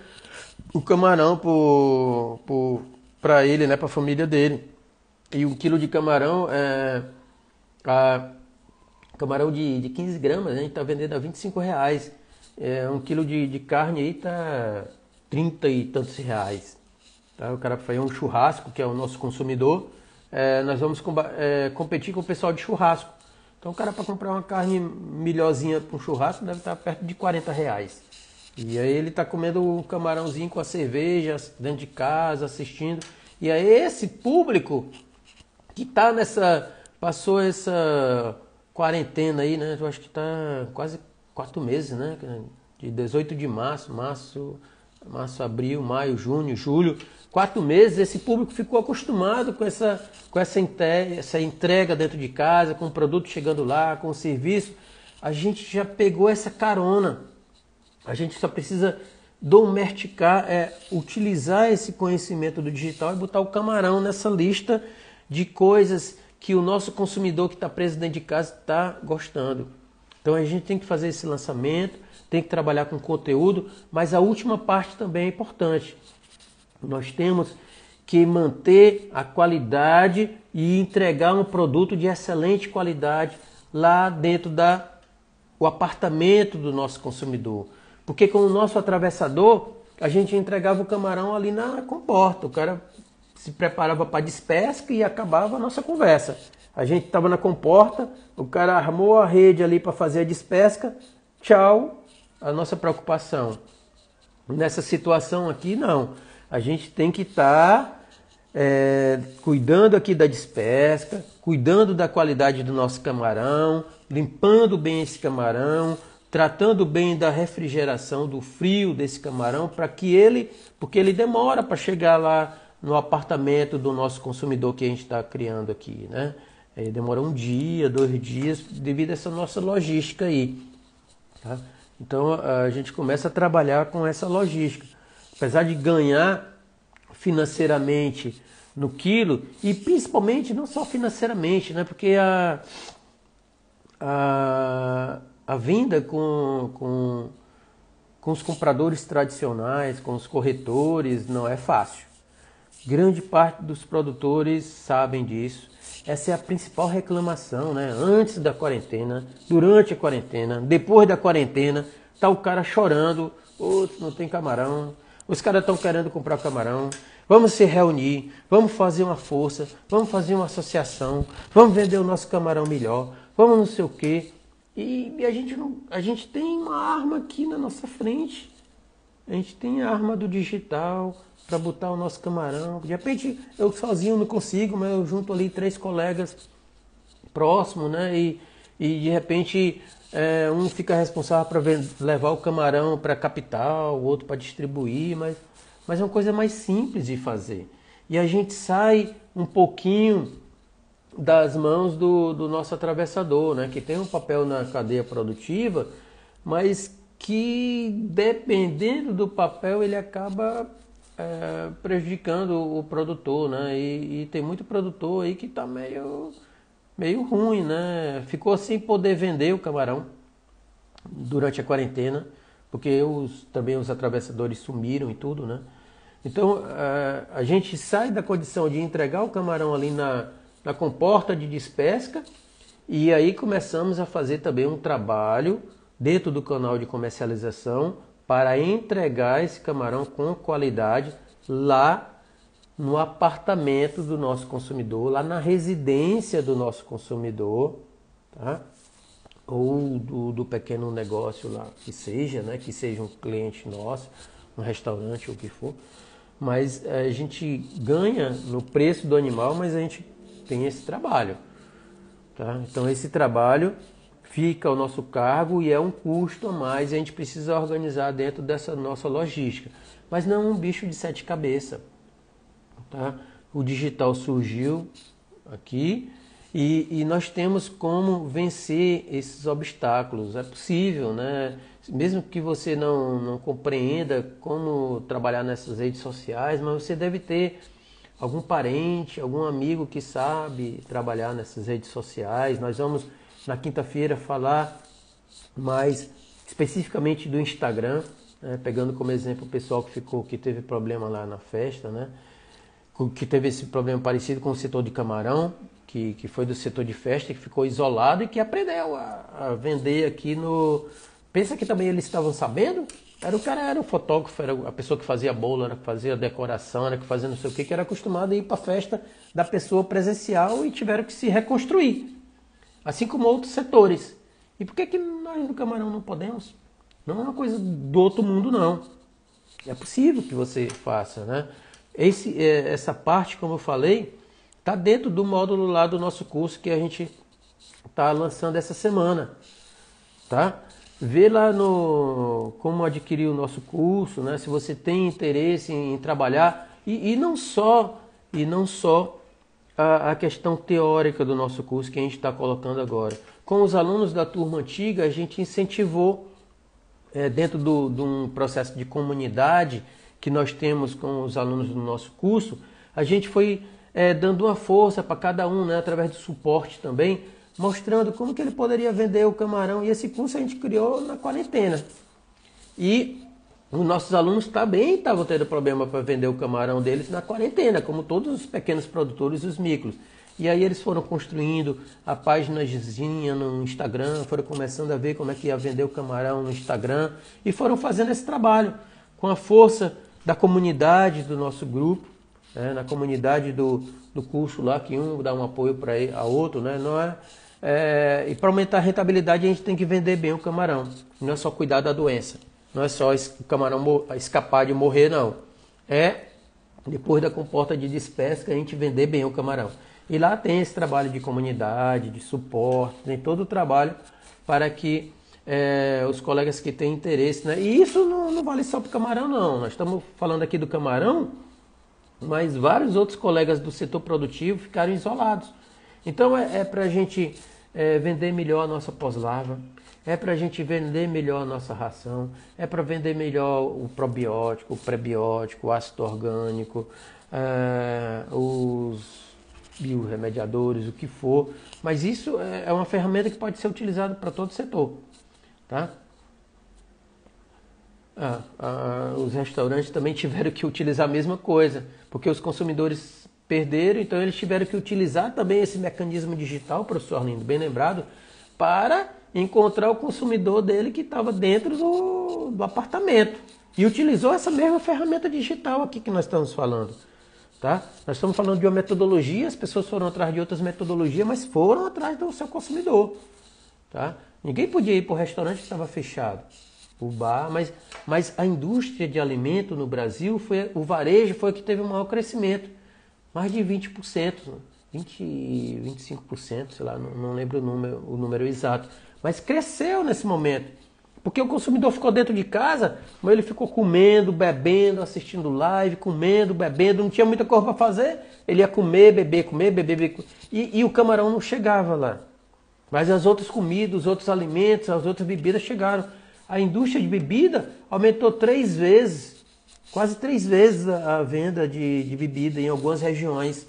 o camarão para ele, né, para a família dele. E 1 quilo de camarão, camarão de 15 gramas, né, a gente está vendendo a R$ 25. 1 quilo de carne aí tá 30 e tantos reais. Tá? O cara foi um churrasco, que é o nosso consumidor, nós vamos competir com o pessoal de churrasco. Então o cara para comprar uma carne melhorzinha para um churrasco deve estar perto de R$ 40. E aí ele está comendo um camarãozinho com a cerveja dentro de casa, assistindo. E aí esse público que tá passou essa quarentena aí, né? Eu acho que tá quase 4 meses, né? De 18 de março, abril, maio, junho, julho. 4 meses, esse público ficou acostumado com essa entrega dentro de casa, com o produto chegando lá, com o serviço. A gente já pegou essa carona. A gente só precisa domesticar, utilizar esse conhecimento do digital e botar o camarão nessa lista de coisas que o nosso consumidor que está preso dentro de casa está gostando. Então a gente tem que fazer esse lançamento, tem que trabalhar com conteúdo, mas a última parte também é importante. Nós temos que manter a qualidade e entregar um produto de excelente qualidade lá dentro do apartamento do nosso consumidor. Porque com o nosso atravessador, a gente entregava o camarão ali na comporta. O cara se preparava para a despesca e acabava a nossa conversa. A gente estava na comporta, o cara armou a rede ali para fazer a despesca, tchau, a nossa preocupação. Nessa situação aqui, não. A gente tem que estar cuidando aqui da despesca, cuidando da qualidade do nosso camarão, limpando bem esse camarão, tratando bem da refrigeração, do frio desse camarão, porque ele demora para chegar lá no apartamento do nosso consumidor que a gente está criando aqui, né? Demora 1 dia, 2 dias, devido a essa nossa logística aí. Tá? Então a gente começa a trabalhar com essa logística. Apesar de ganhar financeiramente no quilo, e principalmente não só financeiramente, né? Porque a venda com os compradores tradicionais, com os corretores, não é fácil. Grande parte dos produtores sabem disso. Essa é a principal reclamação, né? Antes da quarentena, durante a quarentena, depois da quarentena, tá o cara chorando, não tem camarão, os caras estão querendo comprar camarão, vamos se reunir, vamos fazer uma força, vamos fazer uma associação, vamos vender o nosso camarão melhor, vamos não sei o quê. E a gente tem uma arma aqui na nossa frente. A gente tem a arma do digital para botar o nosso camarão. De repente eu sozinho não consigo, mas eu junto ali 3 colegas próximos, né? E de repente um fica responsável para levar o camarão para a capital, o outro para distribuir, mas é uma coisa mais simples de fazer. E a gente sai um pouquinho das mãos do nosso atravessador, né? Que tem um papel na cadeia produtiva, mas que dependendo do papel ele acaba prejudicando o produtor, né? E tem muito produtor aí que está meio ruim, né? Ficou sem poder vender o camarão durante a quarentena, porque também os atravessadores sumiram e tudo, né? Então a gente sai da condição de entregar o camarão ali na comporta de despesca e aí começamos a fazer também um trabalho dentro do canal de comercialização para entregar esse camarão com qualidade lá no apartamento do nosso consumidor, lá na residência do nosso consumidor, tá? Ou do pequeno negócio lá, que seja, né? Que seja um cliente nosso, um restaurante ou o que for. Mas a gente ganha no preço do animal, mas a gente tem esse trabalho, tá? Então esse trabalho fica ao nosso cargo e é um custo a mais e a gente precisa organizar dentro dessa nossa logística. Mas não é um bicho de sete cabeças, tá? O digital surgiu aqui e nós temos como vencer esses obstáculos. É possível, né? Mesmo que você não compreenda como trabalhar nessas redes sociais, mas você deve ter algum parente, algum amigo que sabe trabalhar nessas redes sociais. Nós vamos na quinta-feira falar mais especificamente do Instagram, né? Pegando como exemplo o pessoal que teve problema lá na festa, né? Que teve esse problema parecido com o setor de camarão, que foi do setor de festa, que ficou isolado e que aprendeu a vender aqui no... Pensa que também eles estavam sabendo? O cara era o fotógrafo, era a pessoa que fazia bolo, era que fazia decoração, era que fazia não sei o que era acostumado a ir para a festa da pessoa presencial e tiveram que se reconstruir. Assim como outros setores. E por que nós do camarão não podemos? Não é uma coisa do outro mundo, não. É possível que você faça, né? Essa parte, como eu falei, está dentro do módulo lá do nosso curso que a gente está lançando essa semana, tá? Vê lá no como adquirir o nosso curso, né? Se você tem interesse em trabalhar e não só a questão teórica do nosso curso que a gente está colocando agora. Com os alunos da turma antiga, a gente incentivou dentro de um processo de comunidade que nós temos com os alunos do nosso curso, a gente foi dando uma força para cada um, né? Através do suporte também, mostrando como que ele poderia vender o camarão. E esse curso a gente criou na quarentena. E os nossos alunos também estavam tendo problema para vender o camarão deles na quarentena, como todos os pequenos produtores e os micros. E aí eles foram construindo a páginazinha no Instagram, foram começando a ver como é que ia vender o camarão no Instagram e foram fazendo esse trabalho com a força da comunidade do nosso grupo, né? Na comunidade do curso lá, que um dá um apoio para a outro, né? Não e para aumentar a rentabilidade a gente tem que vender bem o camarão, não é só cuidar da doença, não é só o camarão escapar de morrer, não. Depois da comporta de despesca a gente vender bem o camarão. E lá tem esse trabalho de comunidade, de suporte, tem todo o trabalho para que os colegas que têm interesse, né? E isso não vale só para o camarão, não. Nós estamos falando aqui do camarão, mas vários outros colegas do setor produtivo ficaram isolados. Então para a gente vender melhor a nossa pós-larva, para a gente vender melhor a nossa ração, para vender melhor o probiótico, o prebiótico, o ácido orgânico, os biorremediadores, o que for. Mas isso é uma ferramenta que pode ser utilizada para todo o setor, tá? Os restaurantes também tiveram que utilizar a mesma coisa, porque os consumidores perderam, então eles tiveram que utilizar também esse mecanismo digital, professor Arlindo, bem lembrado, para encontrar o consumidor dele que estava dentro do apartamento. E utilizou essa mesma ferramenta digital aqui que nós estamos falando. Tá? Nós estamos falando de uma metodologia, as pessoas foram atrás de outras metodologias, mas foram atrás do seu consumidor. Tá? Ninguém podia ir para o restaurante que estava fechado, o bar, mas a indústria de alimento no Brasil, o varejo foi o que teve o maior crescimento. Mais de 20%, 25%, sei lá, não lembro o número exato. Mas cresceu nesse momento. Porque o consumidor ficou dentro de casa, mas ele ficou comendo, bebendo, assistindo live, comendo, bebendo, não tinha muita coisa para fazer. Ele ia comer, beber. E o camarão não chegava lá. Mas as outras comidas, os outros alimentos, as outras bebidas chegaram. A indústria de bebida aumentou 3 vezes quase 3 vezes a venda de bebida em algumas regiões.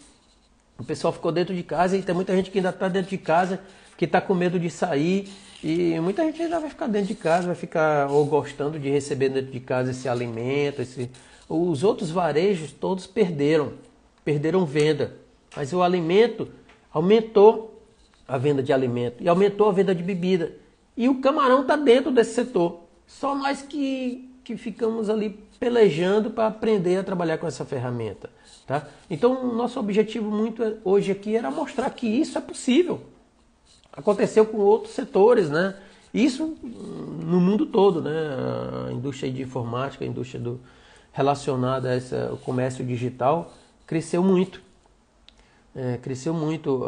O pessoal ficou dentro de casa e tem muita gente que ainda está dentro de casa, que está com medo de sair. E muita gente ainda vai ficar dentro de casa, vai ficar ou gostando de receber dentro de casa esse alimento. Os outros varejos todos perderam venda. Mas o alimento aumentou a venda de alimento e aumentou a venda de bebida. E o camarão está dentro desse setor. Só nós que ficamos ali pelejando para aprender a trabalhar com essa ferramenta. Tá? Então, o nosso objetivo muito hoje aqui era mostrar que isso é possível. Aconteceu com outros setores, né? Isso no mundo todo, né? A indústria de informática, a indústria relacionada a ao comércio digital cresceu muito. Cresceu muito.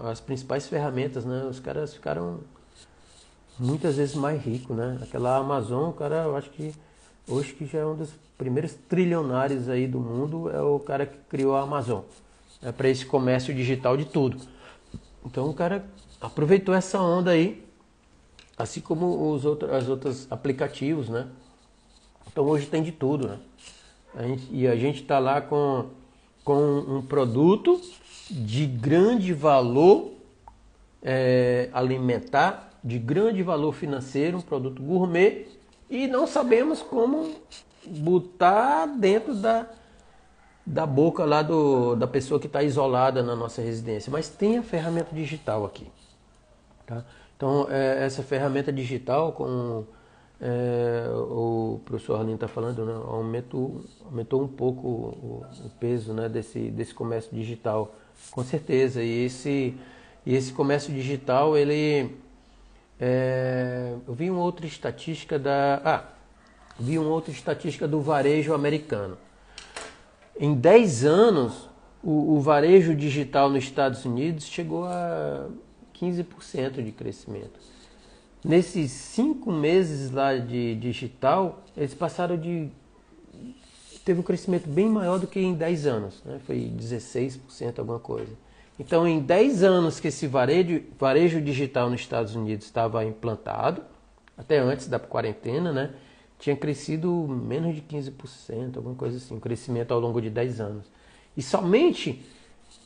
As principais ferramentas, né? Os caras ficaram muitas vezes mais ricos, né? Aquela Amazon, o cara, eu acho que hoje que já é um dos primeiros trilionários aí do mundo, é o cara que criou a Amazon. Para esse comércio digital de tudo. Então o cara aproveitou essa onda aí, assim como os outros aplicativos, né? Então hoje tem de tudo, né? A gente está lá com um produto de grande valor alimentar, de grande valor financeiro, um produto gourmet, e não sabemos como botar dentro da boca lá da pessoa que está isolada na nossa residência. Mas tem a ferramenta digital aqui. Tá? Então, essa ferramenta digital, como o professor Arlindo está falando, né, aumentou um pouco o peso, né, desse comércio digital, com certeza. E esse comércio digital, ele... eu vi uma outra estatística do varejo americano. Em 10 anos, o varejo digital nos Estados Unidos chegou a 15% de crescimento. Nesses 5 meses lá de digital, eles passaram teve um crescimento bem maior do que em 10 anos, né? Foi 16%, alguma coisa. Então, em 10 anos que esse varejo digital nos Estados Unidos estava implantado, até antes da quarentena, né? Tinha crescido menos de 15%, alguma coisa assim, um crescimento ao longo de 10 anos. E somente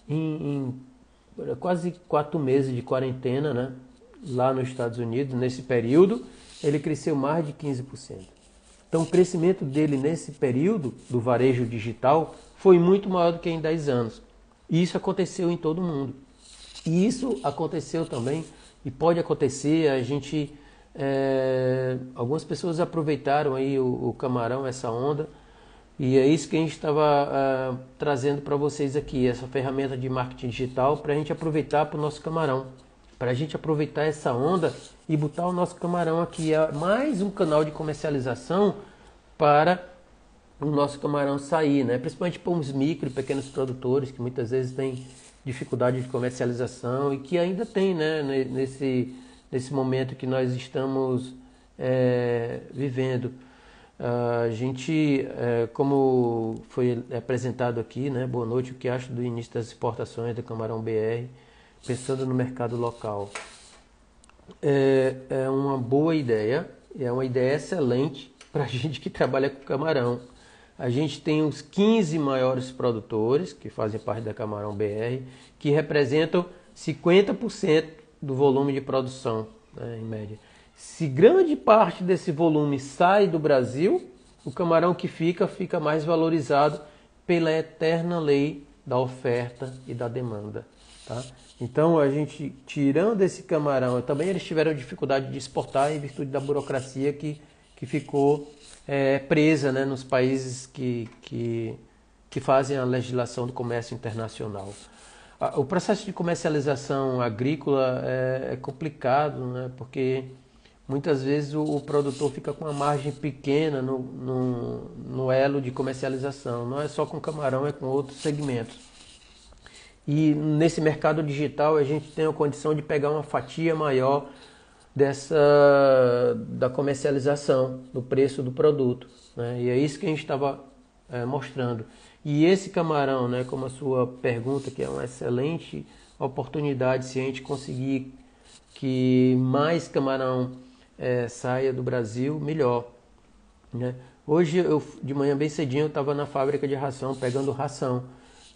em quase 4 meses de quarentena, né, lá nos Estados Unidos, nesse período, ele cresceu mais de 15%. Então o crescimento dele nesse período do varejo digital foi muito maior do que em 10 anos. E isso aconteceu em todo o mundo. E isso aconteceu também, e pode acontecer, algumas pessoas aproveitaram aí o camarão, essa onda, e é isso que a gente estava trazendo para vocês aqui, essa ferramenta de marketing digital, para a gente aproveitar para o nosso camarão, para a gente aproveitar essa onda e botar o nosso camarão aqui, mais um canal de comercialização para o nosso camarão sair, né? Principalmente para os micro e pequenos produtores que muitas vezes têm dificuldade de comercialização e que ainda tem, né, nesse momento que nós estamos vivendo. A gente, como foi apresentado aqui, né, boa noite, o que acho do início das exportações do camarão BR, pensando no mercado local. É uma boa ideia, é uma ideia excelente para a gente que trabalha com camarão. A gente tem os 15 maiores produtores que fazem parte da Camarão BR, que representam 50% do volume de produção, né, em média. Se grande parte desse volume sai do Brasil, o camarão que fica mais valorizado pela eterna lei da oferta e da demanda. Tá? Então, a gente, tirando esse camarão, também eles tiveram dificuldade de exportar em virtude da burocracia que ficou presa, né, nos países que fazem a legislação do comércio internacional. O processo de comercialização agrícola é complicado, né, porque muitas vezes o produtor fica com uma margem pequena no elo de comercialização. Não é só com camarão, é com outros segmentos. E nesse mercado digital a gente tem a condição de pegar uma fatia maior da comercialização, do preço do produto, né? E é isso que a gente estava mostrando. E esse camarão, né, como a sua pergunta, que é uma excelente oportunidade, se a gente conseguir que mais camarão saia do Brasil, melhor, né? Hoje, de manhã bem cedinho, eu estava na fábrica de ração, pegando ração.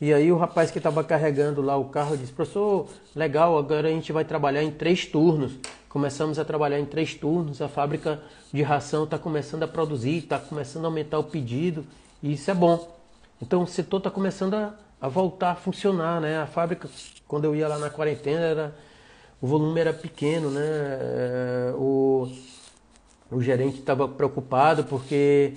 E aí o rapaz que estava carregando lá o carro disse, professor, legal, agora a gente vai trabalhar em 3 turnos. Começamos a trabalhar em 3 turnos, a fábrica de ração está começando a produzir, está começando a aumentar o pedido, e isso é bom. Então o setor está começando a voltar a funcionar, né? A fábrica, quando eu ia lá na quarentena, o volume era pequeno, né? O gerente estava preocupado porque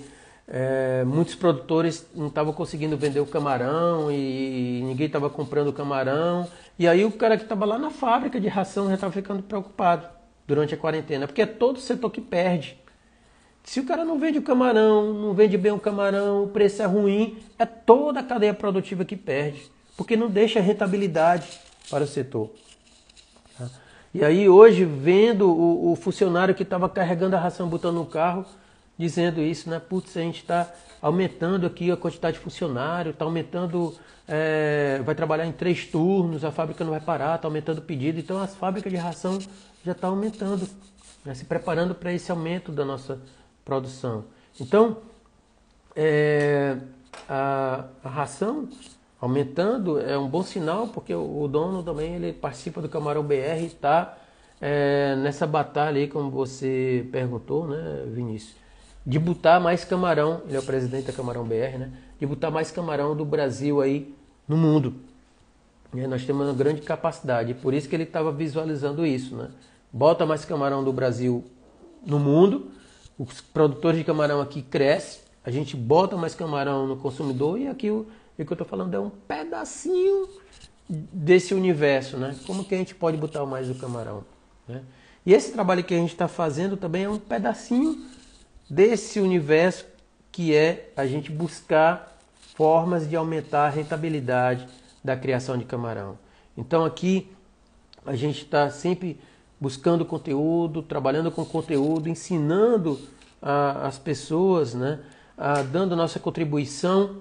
muitos produtores não estavam conseguindo vender o camarão e ninguém estava comprando o camarão. E aí o cara que estava lá na fábrica de ração já estava ficando preocupado durante a quarentena, porque é todo o setor que perde. Se o cara não vende o camarão, não vende bem o camarão, o preço é ruim, é toda a cadeia produtiva que perde, porque não deixa rentabilidade para o setor. E aí hoje, vendo o funcionário que estava carregando a ração, botando no carro, dizendo isso, né? Putz, a gente está aumentando aqui a quantidade de funcionário, está aumentando, vai trabalhar em 3 turnos, a fábrica não vai parar, está aumentando o pedido. Então as fábricas de ração já estão aumentando, né? Se preparando para esse aumento da nossa produção. Então, a ração aumentando é um bom sinal, porque o dono também ele participa do Camarão BR e está nessa batalha aí, como você perguntou, né, Vinícius, de botar mais camarão, ele é o presidente da Camarão BR, né, de botar mais camarão do Brasil aí no mundo. Nós temos uma grande capacidade, por isso que ele estava visualizando isso, né? Bota mais camarão do Brasil no mundo, os produtores de camarão aqui crescem, a gente bota mais camarão no consumidor e aqui o que eu estou falando é um pedacinho desse universo, né? Como que a gente pode botar mais do camarão, né? E esse trabalho que a gente está fazendo também é um pedacinho desse universo que é a gente buscar formas de aumentar a rentabilidade da criação de camarão. Então aqui a gente está sempre buscando conteúdo, trabalhando com conteúdo, ensinando as pessoas, né, dando nossa contribuição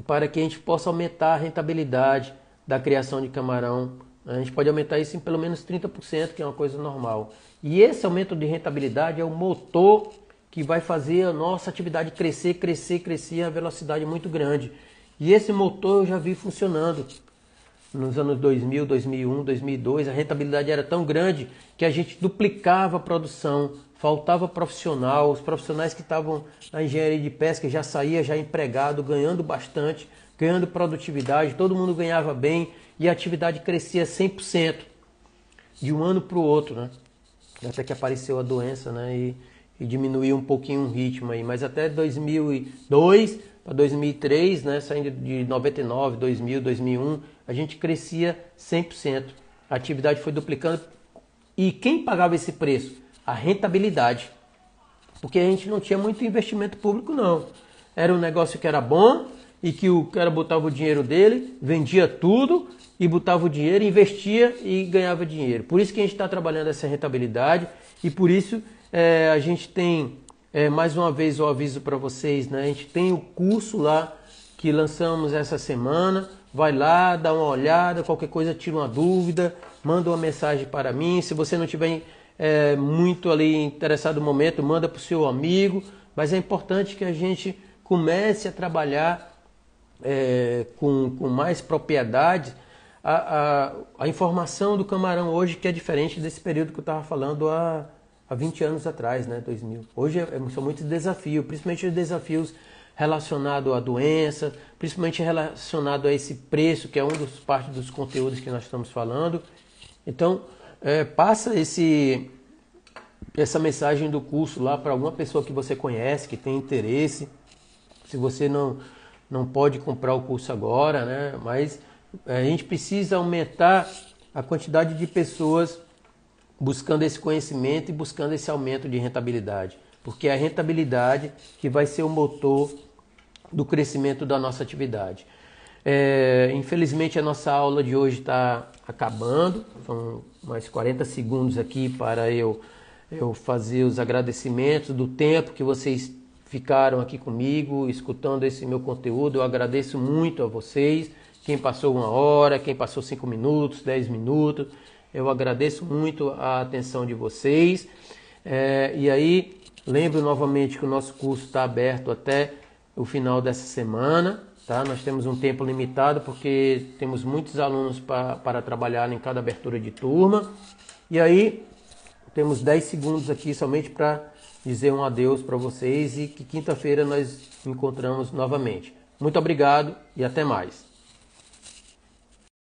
para que a gente possa aumentar a rentabilidade da criação de camarão. A gente pode aumentar isso em pelo menos 30%, que é uma coisa normal. E esse aumento de rentabilidade é o motor que vai fazer a nossa atividade crescer a velocidade muito grande. E esse motor eu já vi funcionando. Nos anos 2000, 2001, 2002, a rentabilidade era tão grande que a gente duplicava a produção, faltava profissional, os profissionais que estavam na engenharia de pesca já saía já empregado, ganhando bastante, ganhando produtividade, todo mundo ganhava bem e a atividade crescia 100% de um ano para o outro, né? Até que apareceu a doença, né? E diminuiu um pouquinho o ritmo aí, mas até 2002 para 2003, né? Saindo de 99, 2000, 2001, a gente crescia 100%. A atividade foi duplicando. E quem pagava esse preço? A rentabilidade. Porque a gente não tinha muito investimento público, não. Era um negócio que era bom e que o cara botava o dinheiro dele, vendia tudo e botava o dinheiro, investia e ganhava dinheiro. Por isso que a gente está trabalhando essa rentabilidade e por isso a gente tem, mais uma vez eu aviso para vocês, né? A gente tem o curso lá que lançamos essa semana. Vai lá, dá uma olhada, qualquer coisa tira uma dúvida, manda uma mensagem para mim. Se você não tiver muito ali interessado no momento, manda para o seu amigo. Mas é importante que a gente comece a trabalhar com mais propriedade a informação do camarão hoje, que é diferente desse período que eu estava falando há 20 anos atrás, né, 2000. Hoje são muitos desafios, principalmente os desafios relacionado à doença, principalmente relacionado a esse preço, que é parte dos conteúdos que nós estamos falando. Então, passa essa mensagem do curso lá para alguma pessoa que você conhece, que tem interesse. Se você não pode comprar o curso agora, né? Mas a gente precisa aumentar a quantidade de pessoas buscando esse conhecimento e buscando esse aumento de rentabilidade. Porque é a rentabilidade que vai ser o motor do crescimento da nossa atividade. Infelizmente a nossa aula de hoje está acabando, são mais 40 segundos aqui para eu fazer os agradecimentos do tempo que vocês ficaram aqui comigo, escutando esse meu conteúdo. Eu agradeço muito a vocês, quem passou 1 hora, quem passou 5 minutos, 10 minutos, eu agradeço muito a atenção de vocês. E aí Lembro novamente que o nosso curso está aberto até o final dessa semana, tá? Nós temos um tempo limitado porque temos muitos alunos para trabalhar em cada abertura de turma. E aí, temos 10 segundos aqui somente para dizer um adeus para vocês e que quinta-feira nós nos encontramos novamente. Muito obrigado e até mais.